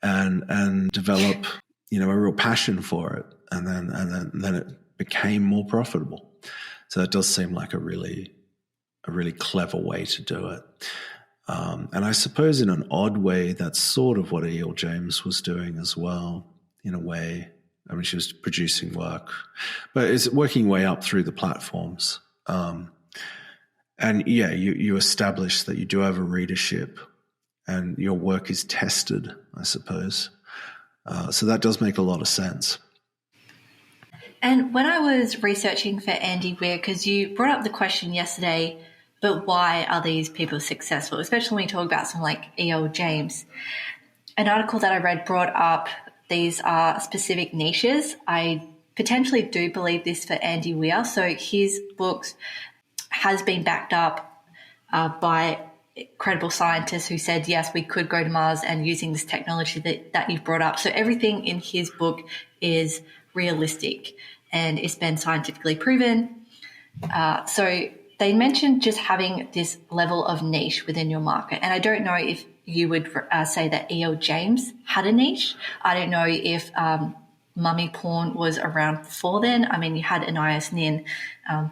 And develop, a real passion for it, and then it became more profitable. So it does seem like a really clever way to do it. And I suppose in an odd way, that's sort of what E.L. James was doing as well. In a way, I mean, she was producing work, but it's working way up through the platforms. And yeah, you establish that you do have a readership, and your work is tested, I suppose. So that does make a lot of sense. And when I was researching for Andy Weir, because you brought up the question yesterday, but why are these people successful, especially when you talk about someone like E.L. James? An article that I read brought up these are specific niches. I potentially do believe this for Andy Weir. So his books has been backed up by credible scientists who said, yes, we could go to Mars and using this technology that you've brought up. So everything in his book is realistic and it's been scientifically proven. So they mentioned just having this level of niche within your market. And I don't know if you would say that E.L. James had a niche. I don't know if mummy porn was around before then. I mean, you had Anais Nin,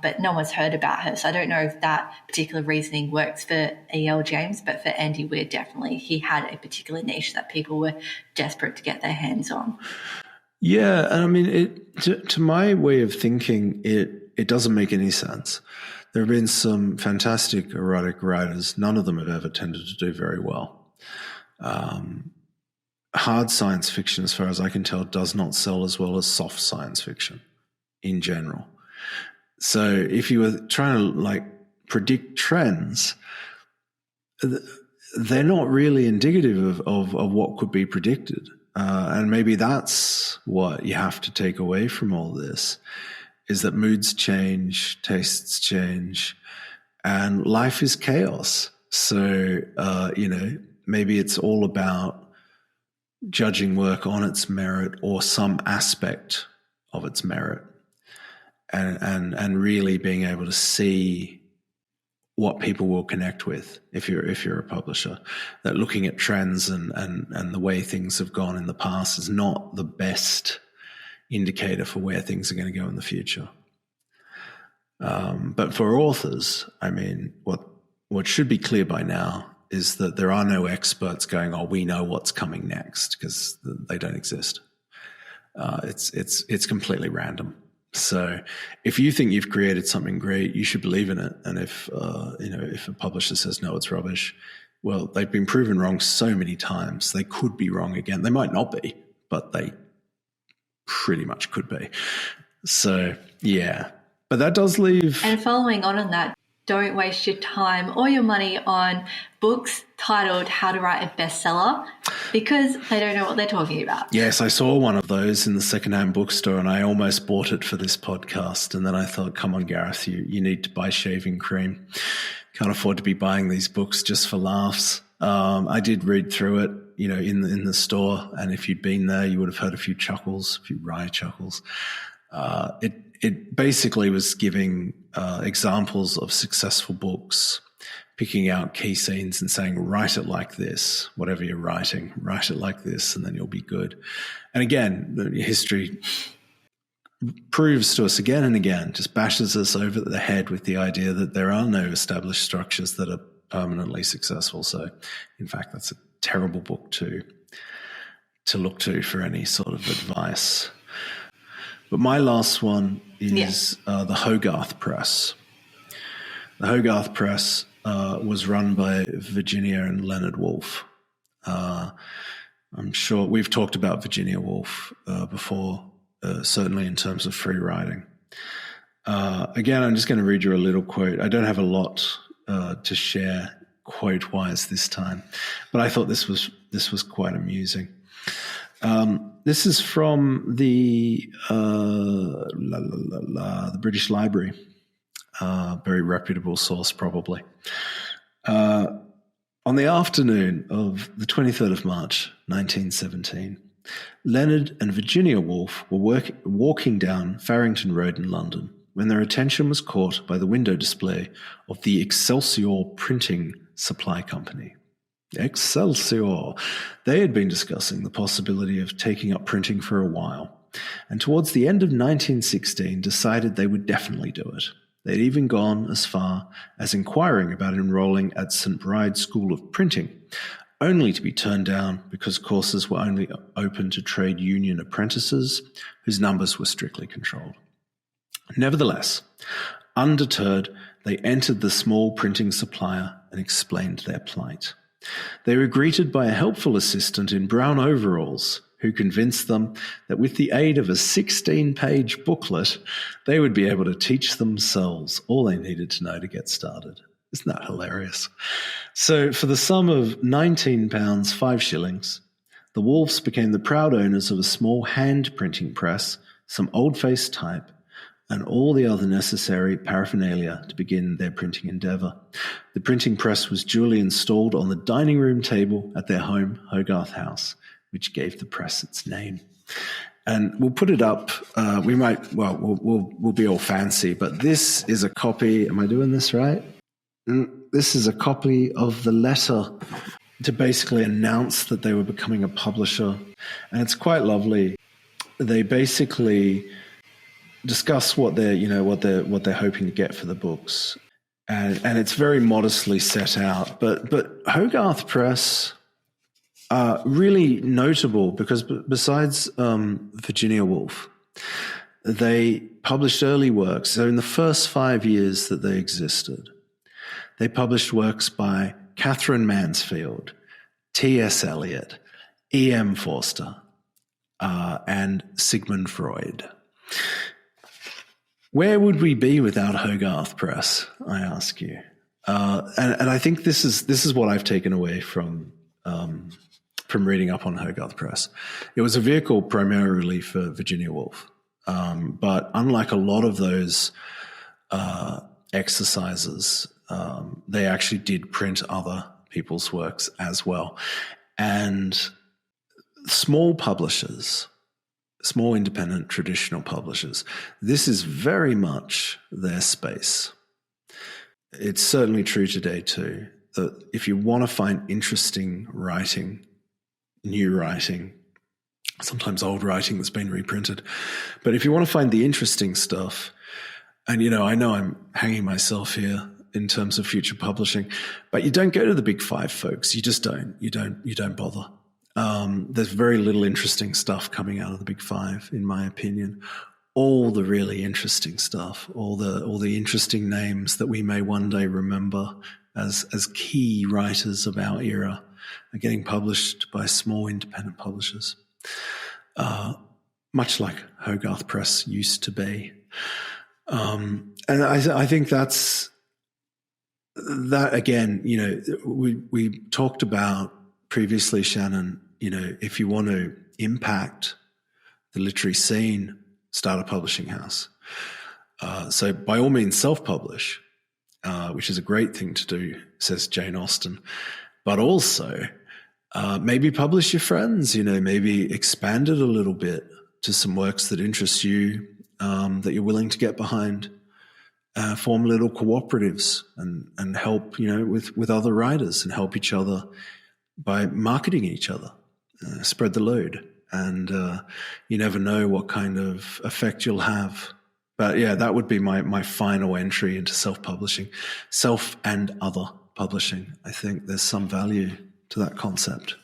but no one's heard about her. So I don't know if that particular reasoning works for E.L. James, but for Andy Weir, definitely he had a particular niche that people were desperate to get their hands on. Yeah, and I mean, to my way of thinking, it doesn't make any sense. There have been some fantastic erotic writers. None of them have ever tended to do very well. Hard science fiction, as far as I can tell, does not sell as well as soft science fiction in general. So if you were trying to like predict trends, they're not really indicative of what could be predicted. And maybe that's what you have to take away from all this, is that moods change, tastes change, and life is chaos. So, maybe it's all about judging work on its merit or some aspect of its merit, and really being able to see what people will connect with if you're a publisher. That looking at trends and the way things have gone in the past is not the best indicator for where things are going to go in the future. But for authors, I mean, what should be clear by now is that there are no experts going, oh, we know what's coming next, because they don't exist. It's completely random. So if you think you've created something great, you should believe in it. And if a publisher says, no, it's rubbish, well, they've been proven wrong so many times. They could be wrong again. They might not be, but they pretty much could be. So, yeah. But that does leave... And following on that, don't waste your time or your money on books titled How to Write a Bestseller, because they don't know what they're talking about. Yes, I saw one of those in the secondhand bookstore and I almost bought it for this podcast. And then I thought, come on, Gareth, you need to buy shaving cream. Can't afford to be buying these books just for laughs. I did read through it, in the store. And if you'd been there, you would have heard a few chuckles, a few wry chuckles. It basically was giving examples of successful books, picking out key scenes and saying, write it like this, whatever you're writing, write it like this, and then you'll be good. And again, history proves to us again and again, just bashes us over the head with the idea that there are no established structures that are permanently successful. So, in fact, that's a terrible book to look to for any sort of advice. But my last one is the Hogarth Press. The Hogarth Press was run by Virginia and Leonard Woolf. I'm sure we've talked about Virginia Woolf before, certainly in terms of free writing. Again, I'm just going to read you a little quote. I don't have a lot to share quote-wise this time, but I thought this was quite amusing. This is from the British Library, very reputable source probably. On the afternoon of the 23rd of March, 1917, Leonard and Virginia Woolf were walking down Farrington Road in London when their attention was caught by the window display of the Excelsior Printing Supply Company. Excelsior! They had been discussing the possibility of taking up printing for a while, and towards the end of 1916 decided they would definitely do it. They'd even gone as far as inquiring about enrolling at St. Bride's School of Printing, only to be turned down because courses were only open to trade union apprentices whose numbers were strictly controlled. Nevertheless, undeterred, they entered the small printing supplier and explained their plight. They were greeted by a helpful assistant in brown overalls who convinced them that with the aid of a 16-page booklet, they would be able to teach themselves all they needed to know to get started. Isn't that hilarious? So for the sum of £19, 5 the Woolfs became the proud owners of a small hand-printing press, some old-faced type, and all the other necessary paraphernalia to begin their printing endeavour. The printing press was duly installed on the dining room table at their home, Hogarth House, which gave the press its name. And we'll put it up. We'll be all fancy, but this is a copy. Am I doing this right? This is a copy of the letter to basically announce that they were becoming a publisher, and it's quite lovely. They basically discuss what they're hoping to get for the books, and it's very modestly set out. But Hogarth Press are really notable because besides Virginia Woolf, they published early works. So in the first 5 years that they existed, they published works by Catherine Mansfield, T.S. Eliot, E.M. Forster, and Sigmund Freud. Where would we be without Hogarth Press, I ask you? And I think this is what I've taken away from reading up on Hogarth Press. It was a vehicle primarily for Virginia Woolf, but unlike a lot of those exercises, they actually did print other people's works as well. And small publishers, small independent traditional publishers, this is very much their space. It's certainly true today too, that if you want to find interesting writing, new writing, sometimes old writing that's been reprinted, but if you want to find the interesting stuff, and I know I'm hanging myself here in terms of future publishing, but you don't go to the big five, folks. You just don't. You don't bother. There's very little interesting stuff coming out of the big five, in my opinion. All the really interesting stuff, all the interesting names that we may one day remember as key writers of our era are getting published by small independent publishers, much like Hogarth Press used to be. And I think that's that again. We talked about previously, Shannon. If you want to impact the literary scene, start a publishing house. So by all means, self-publish, which is a great thing to do, says Jane Austen. But also maybe publish your friends. Maybe expand it a little bit to some works that interest you, that you're willing to get behind. Form little cooperatives and help, with other writers and help each other by marketing each other, spread the load. And you never know what kind of effect you'll have. But yeah, that would be my final entry into self-publishing, self and other publishing. I think there's some value to that concept.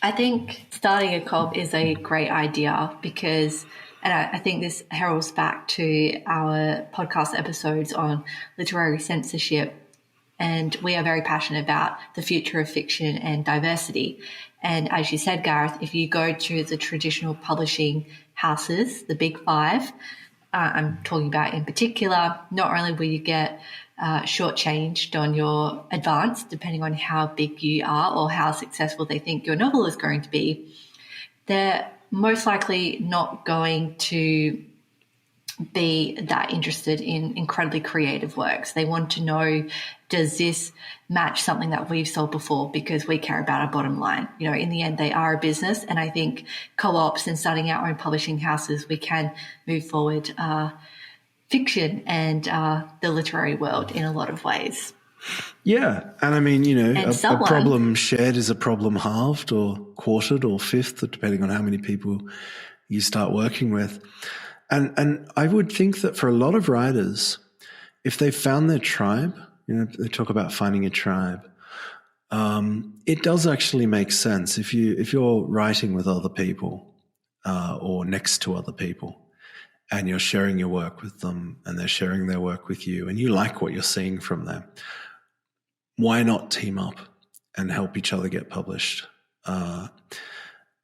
I think starting a co-op is a great idea because, and I think this heralds back to our podcast episodes on literary censorship, and we are very passionate about the future of fiction and diversity. And as you said, Gareth, if you go to the traditional publishing houses, the big five, I'm talking about in particular, not only will you get shortchanged on your advance, depending on how big you are or how successful they think your novel is going to be, they're most likely not going to be that interested in incredibly creative works. They want to know, does this match something that we've sold before? Because we care about our bottom line. In the end, they are a business. And I think co-ops and starting our own publishing houses, we can move forward fiction and the literary world in a lot of ways. Yeah. And I mean, a problem shared is a problem halved or quartered or fifth, depending on how many people you start working with. And I would think that for a lot of writers, if they found their tribe, they talk about finding a tribe, it does actually make sense. If you're writing with other people or next to other people, and you're sharing your work with them and they're sharing their work with you and you like what you're seeing from them, why not team up and help each other get published?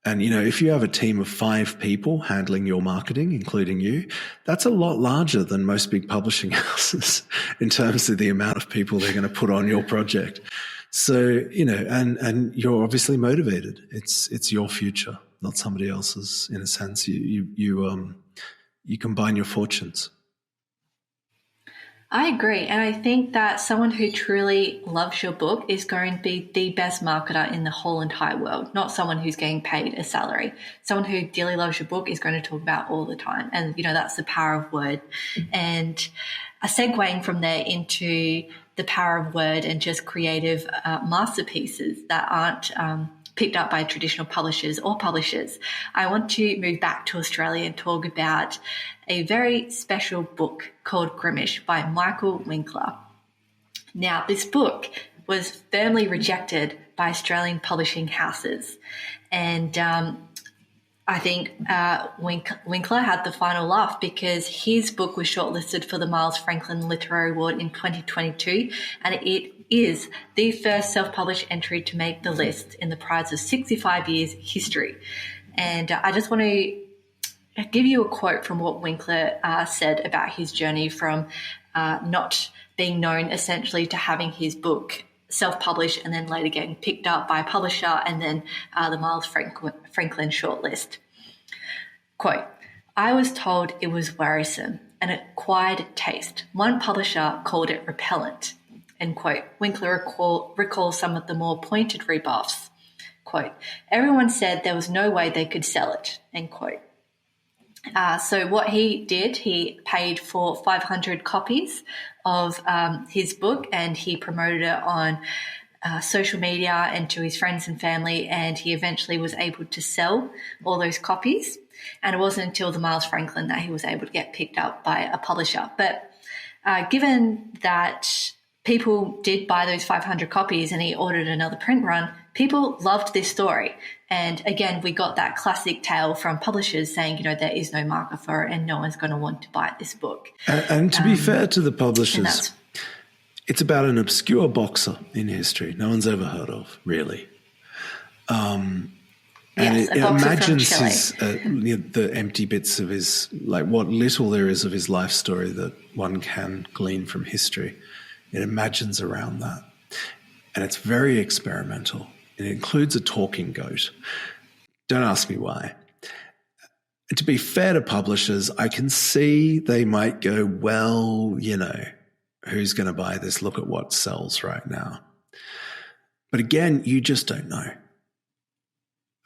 And, if you have a team of 5 people handling your marketing, including you, that's a lot larger than most big publishing houses in terms of the amount of people they're going to put on your project. So, and you're obviously motivated. It's your future. not somebody else's. In a sense, you combine your fortunes. I agree. And I think that someone who truly loves your book is going to be the best marketer in the whole entire world, not someone who's getting paid a salary. Someone who dearly loves your book is going to talk about all the time. And, that's the power of word. And segueing from there into the power of word and just creative masterpieces that aren't picked up by traditional publishers or publishers, I want to move back to Australia and talk about a very special book called Grimish by Michael Winkler. Now, this book was firmly rejected by Australian publishing houses, and I think Winkler had the final laugh because his book was shortlisted for the Miles Franklin Literary Award in 2022, and it is the first self-published entry to make the list in the prize of 65 years history. And I just want to give you a quote from what Winkler said about his journey from not being known essentially to having his book self-published and then later getting picked up by a publisher and then the Miles Franklin shortlist. Quote, "I was told it was worrisome and acquired taste. One publisher called it repellent." End quote. Winkler recalls some of the more pointed rebuffs. Quote, "Everyone said there was no way they could sell it." End quote. So what he did, he paid for 500 copies of his book and he promoted it on social media and to his friends and family, and he eventually was able to sell all those copies. And it wasn't until the Miles Franklin that he was able to get picked up by a publisher. But given that people did buy those 500 copies and he ordered another print run, people loved this story. And again, we got that classic tale from publishers saying, there is no market for it and no one's going to want to buy this book. And to be fair to the publishers, it's about an obscure boxer in history no one's ever heard of, really. And yes, it imagines the empty bits of his, like what little there is of his life story that one can glean from history. It imagines around that. And it's very experimental. It includes a talking goat. Don't ask me why. And to be fair to publishers, I can see they might go, well, who's going to buy this? Look at what sells right now. But again, you just don't know.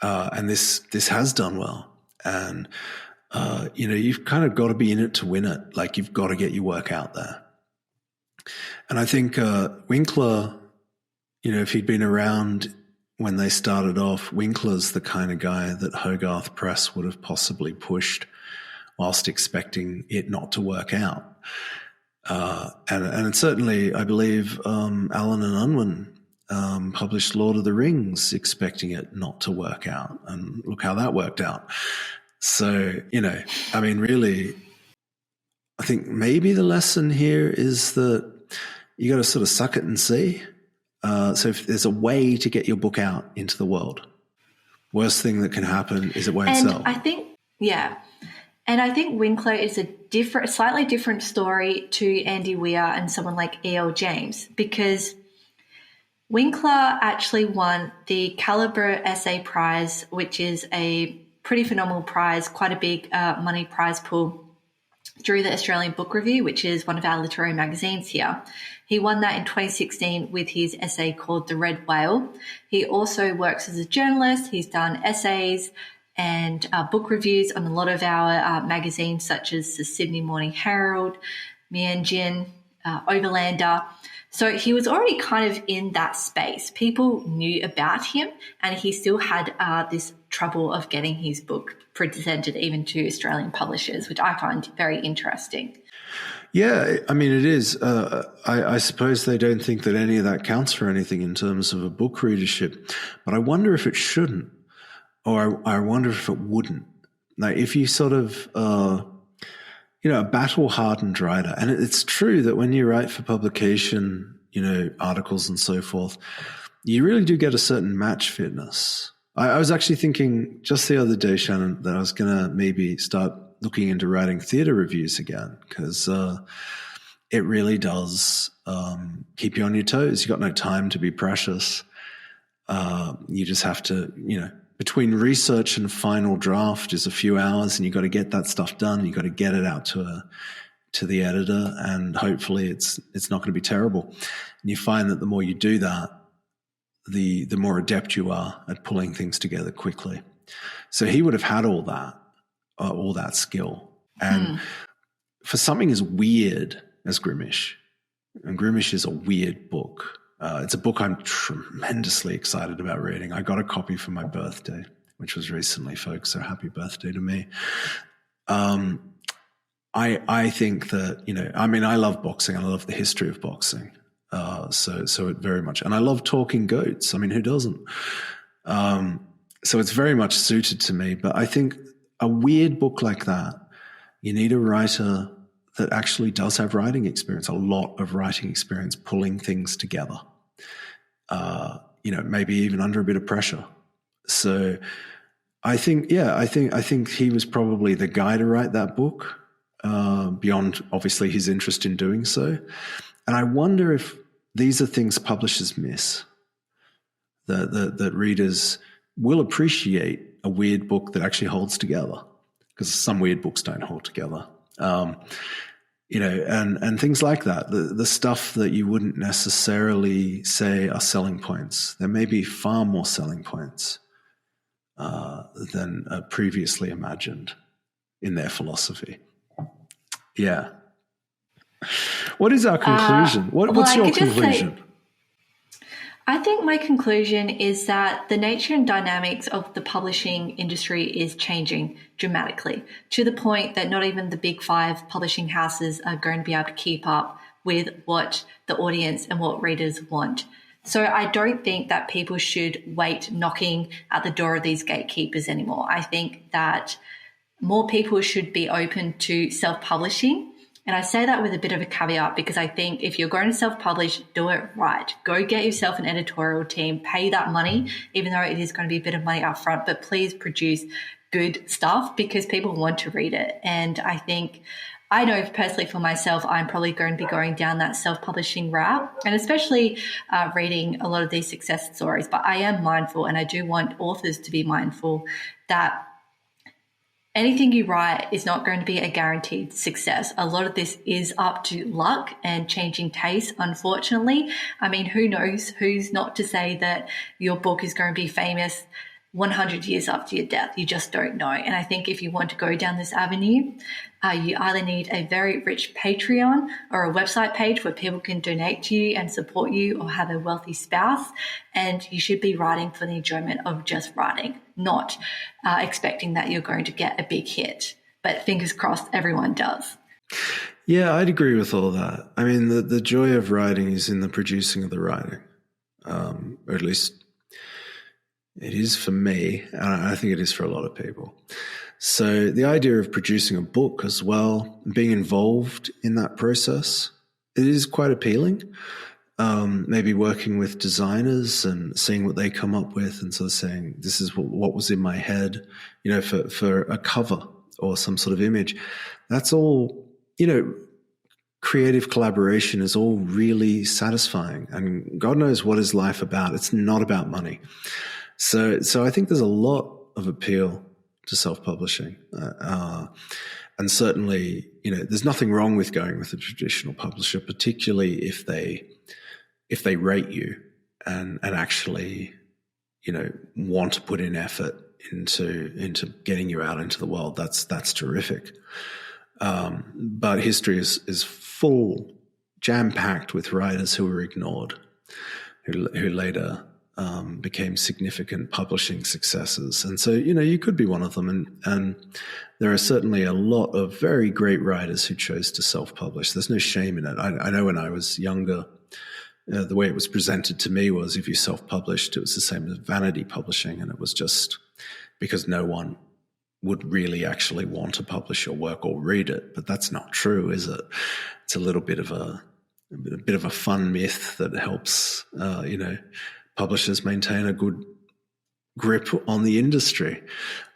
And this has done well. And, you've kind of got to be in it to win it. Like you've got to get your work out there. And I think Winkler, if he'd been around when they started off, Winkler's the kind of guy that Hogarth Press would have possibly pushed whilst expecting it not to work out. And certainly, I believe Allen and Unwin published Lord of the Rings expecting it not to work out. And look how that worked out. So, really, I think maybe the lesson here is that you got to sort of suck it and see. So if there's a way to get your book out into the world, worst thing that can happen is it won't sell. I think Winkler is a slightly different story to Andy Weir and someone like E.L. James, because Winkler actually won the Calibre Essay Prize, which is a pretty phenomenal prize, quite a big money prize pool through the Australian Book Review, which is one of our literary magazines here. He won that in 2016 with his essay called The Red Whale. He also works as a journalist. He's done essays and book reviews on a lot of our magazines, such as the Sydney Morning Herald, Mianjin, Overlander. So he was already kind of in that space. People knew about him, and he still had this trouble of getting his book presented even to Australian publishers, which I find very interesting. Yeah, I mean, it is. I suppose they don't think that any of that counts for anything in terms of a book readership, but I wonder if it shouldn't, or I wonder if it wouldn't. Like if you sort of, a battle-hardened writer, and it's true that when you write for publication, articles and so forth, you really do get a certain match fitness. I was actually thinking just the other day, Shannon, that I was going to maybe start looking into writing theatre reviews again, because it really does keep you on your toes. You've got no time to be precious. You just have to, between research and final draft is a few hours, and you've got to get that stuff done. You've got to get it out to the editor, and hopefully it's not going to be terrible. And you find that the more you do that, the more adept you are at pulling things together quickly. So he would have had all that skill. And for something as weird as Grimish, and Grimish is a weird book. It's a book I'm tremendously excited about reading. I got a copy for my birthday, which was recently, folks, so happy birthday to me. I think that, I love boxing. I love the history of boxing. So it very much, and I love talking goats. I mean, who doesn't? So it's very much suited to me. But I think a weird book like that, you need a writer that actually does have writing experience, a lot of writing experience, pulling things together, maybe even under a bit of pressure. So I think he was probably the guy to write that book, beyond obviously his interest in doing so. And I wonder if these are things publishers miss, that readers will appreciate a weird book that actually holds together, because some weird books don't hold together. And things like that, the stuff that you wouldn't necessarily say are selling points. There may be far more selling points than previously imagined in their philosophy. Yeah. What is our conclusion? What's your conclusion? I think my conclusion is that the nature and dynamics of the publishing industry is changing dramatically, to the point that not even the big 5 publishing houses are going to be able to keep up with what the audience and what readers want. So I don't think that people should wait knocking at the door of these gatekeepers anymore. I think that more people should be open to self-publishing. And I say that with a bit of a caveat, because I think if you're going to self-publish, do it right. Go get yourself an editorial team, pay that money, even though it is going to be a bit of money up front, but please produce good stuff because people want to read it. And I know personally for myself, I'm probably going to be going down that self-publishing route, and especially reading a lot of these success stories. But I am mindful, and I do want authors to be mindful that anything you write is not going to be a guaranteed success. A lot of this is up to luck and changing tastes, unfortunately. I mean, who knows? Who's not to say that your book is going to be famous 100 years after your death? You just don't know. And I think if you want to go down this avenue, you either need a very rich Patreon or a website page where people can donate to you and support you, or have a wealthy spouse. And you should be writing for the enjoyment of just writing, not expecting that you're going to get a big hit. But fingers crossed, everyone does. Yeah, I'd agree with all that. I mean, the joy of writing is in the producing of the writing, or at least it is for me, and I think it is for a lot of people. So the idea of producing a book as well, being involved in that process, it is quite appealing. Maybe working with designers and seeing what they come up with, and sort of saying, this is what was in my head, for a cover or some sort of image. That's all, creative collaboration is all really satisfying. And God knows what is life about. It's not about money. So I think there's a lot of appeal to self-publishing. And certainly, there's nothing wrong with going with a traditional publisher, particularly if they rate you and actually, want to put in effort into getting you out into the world. That's terrific. But history is full, jam-packed with writers who were ignored, who later became significant publishing successes. And so, you could be one of them. And there are certainly a lot of very great writers who chose to self-publish. There's no shame in it. I know when I was younger, the way it was presented to me was if you self-published, it was the same as vanity publishing. And it was just because no one would really actually want to publish your work or read it. But that's not true, is it? It's a little bit of a fun myth that helps, publishers maintain a good grip on the industry.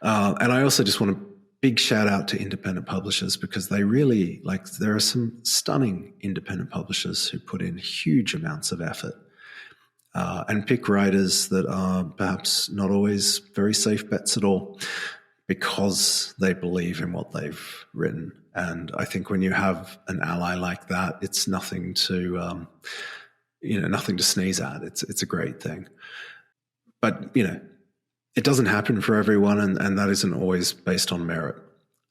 And I also just want a big shout out to independent publishers, because they really, there are some stunning independent publishers who put in huge amounts of effort and pick writers that are perhaps not always very safe bets at all because they believe in what they've written. And I think when you have an ally like that, it's nothing to, nothing to sneeze at. It's a great thing. But, it doesn't happen for everyone, and that isn't always based on merit.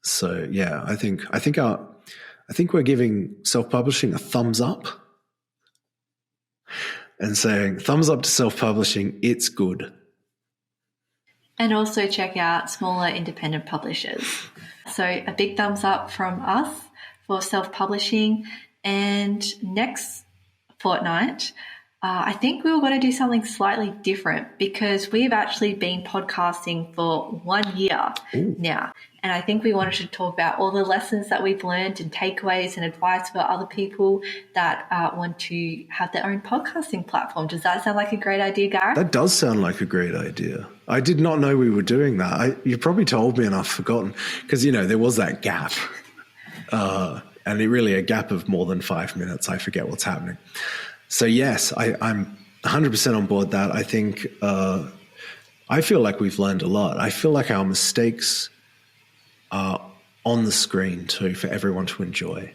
So yeah, I think we're giving self-publishing a thumbs up and saying thumbs up to self-publishing. It's good. And also check out smaller independent publishers. So a big thumbs up from us for self-publishing. And next fortnight, I think we were going to do something slightly different because we've actually been podcasting for 1 year now. And I think we wanted to talk about all the lessons that we've learned and takeaways and advice for other people that want to have their own podcasting platform. Does that sound like a great idea, Gareth? That does sound like a great idea. I did not know we were doing that. You probably told me and I've forgotten because, there was that gap. And really a gap of more than 5 minutes. I forget what's happening. So yes, I'm 100% on board that. I think I feel like we've learned a lot. I feel like our mistakes are on the screen too for everyone to enjoy.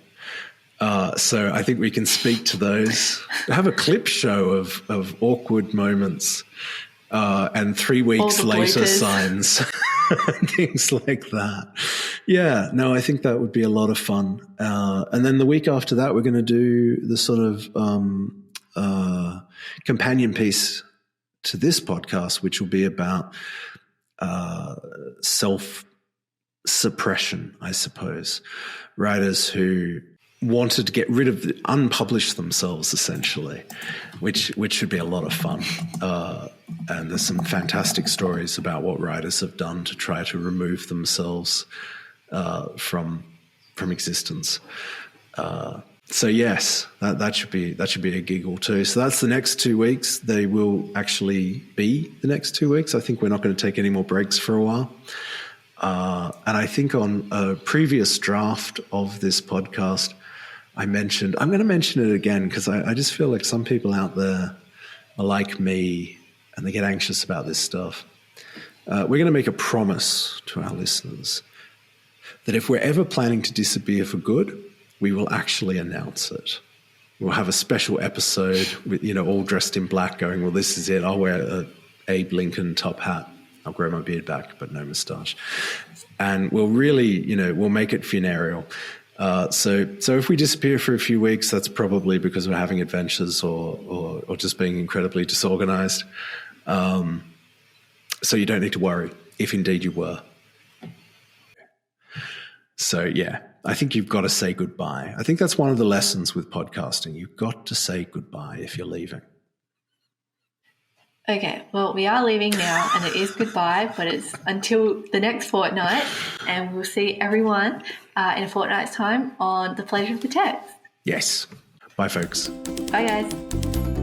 So I think we can speak to those. Have a clip show of awkward moments and 3 weeks later signs, things like that. Yeah, no, I think that would be a lot of fun. And then the week after that, we're going to do the sort of companion piece to this podcast, which will be about self-suppression, I suppose. Writers who wanted to get rid of unpublish themselves, essentially, which should be a lot of fun. And there's some fantastic stories about what writers have done to try to remove themselves from existence. So yes, that should be a giggle too. So that's the next 2 weeks. They will actually be the next 2 weeks. I think we're not going to take any more breaks for a while. And I think on a previous draft of this podcast, I'm going to mention it again because I just feel like some people out there are like me and they get anxious about this stuff. We're going to make a promise to our listeners that if we're ever planning to disappear for good, we will actually announce it. We'll have a special episode with, all dressed in black going, well, this is it. I'll wear a Abe Lincoln top hat. I'll grow my beard back, but no moustache. And we'll really, we'll make it funereal. So if we disappear for a few weeks, that's probably because we're having adventures or just being incredibly disorganized. So you don't need to worry if indeed you were. So yeah, I think you've got to say goodbye. I think that's one of the lessons with podcasting. You've got to say goodbye if you're leaving. Okay, well, we are leaving now and it is goodbye, but it's until the next fortnight and we'll see everyone in a fortnight's time on The Pleasure of the Text. Yes. Bye, folks. Bye, guys.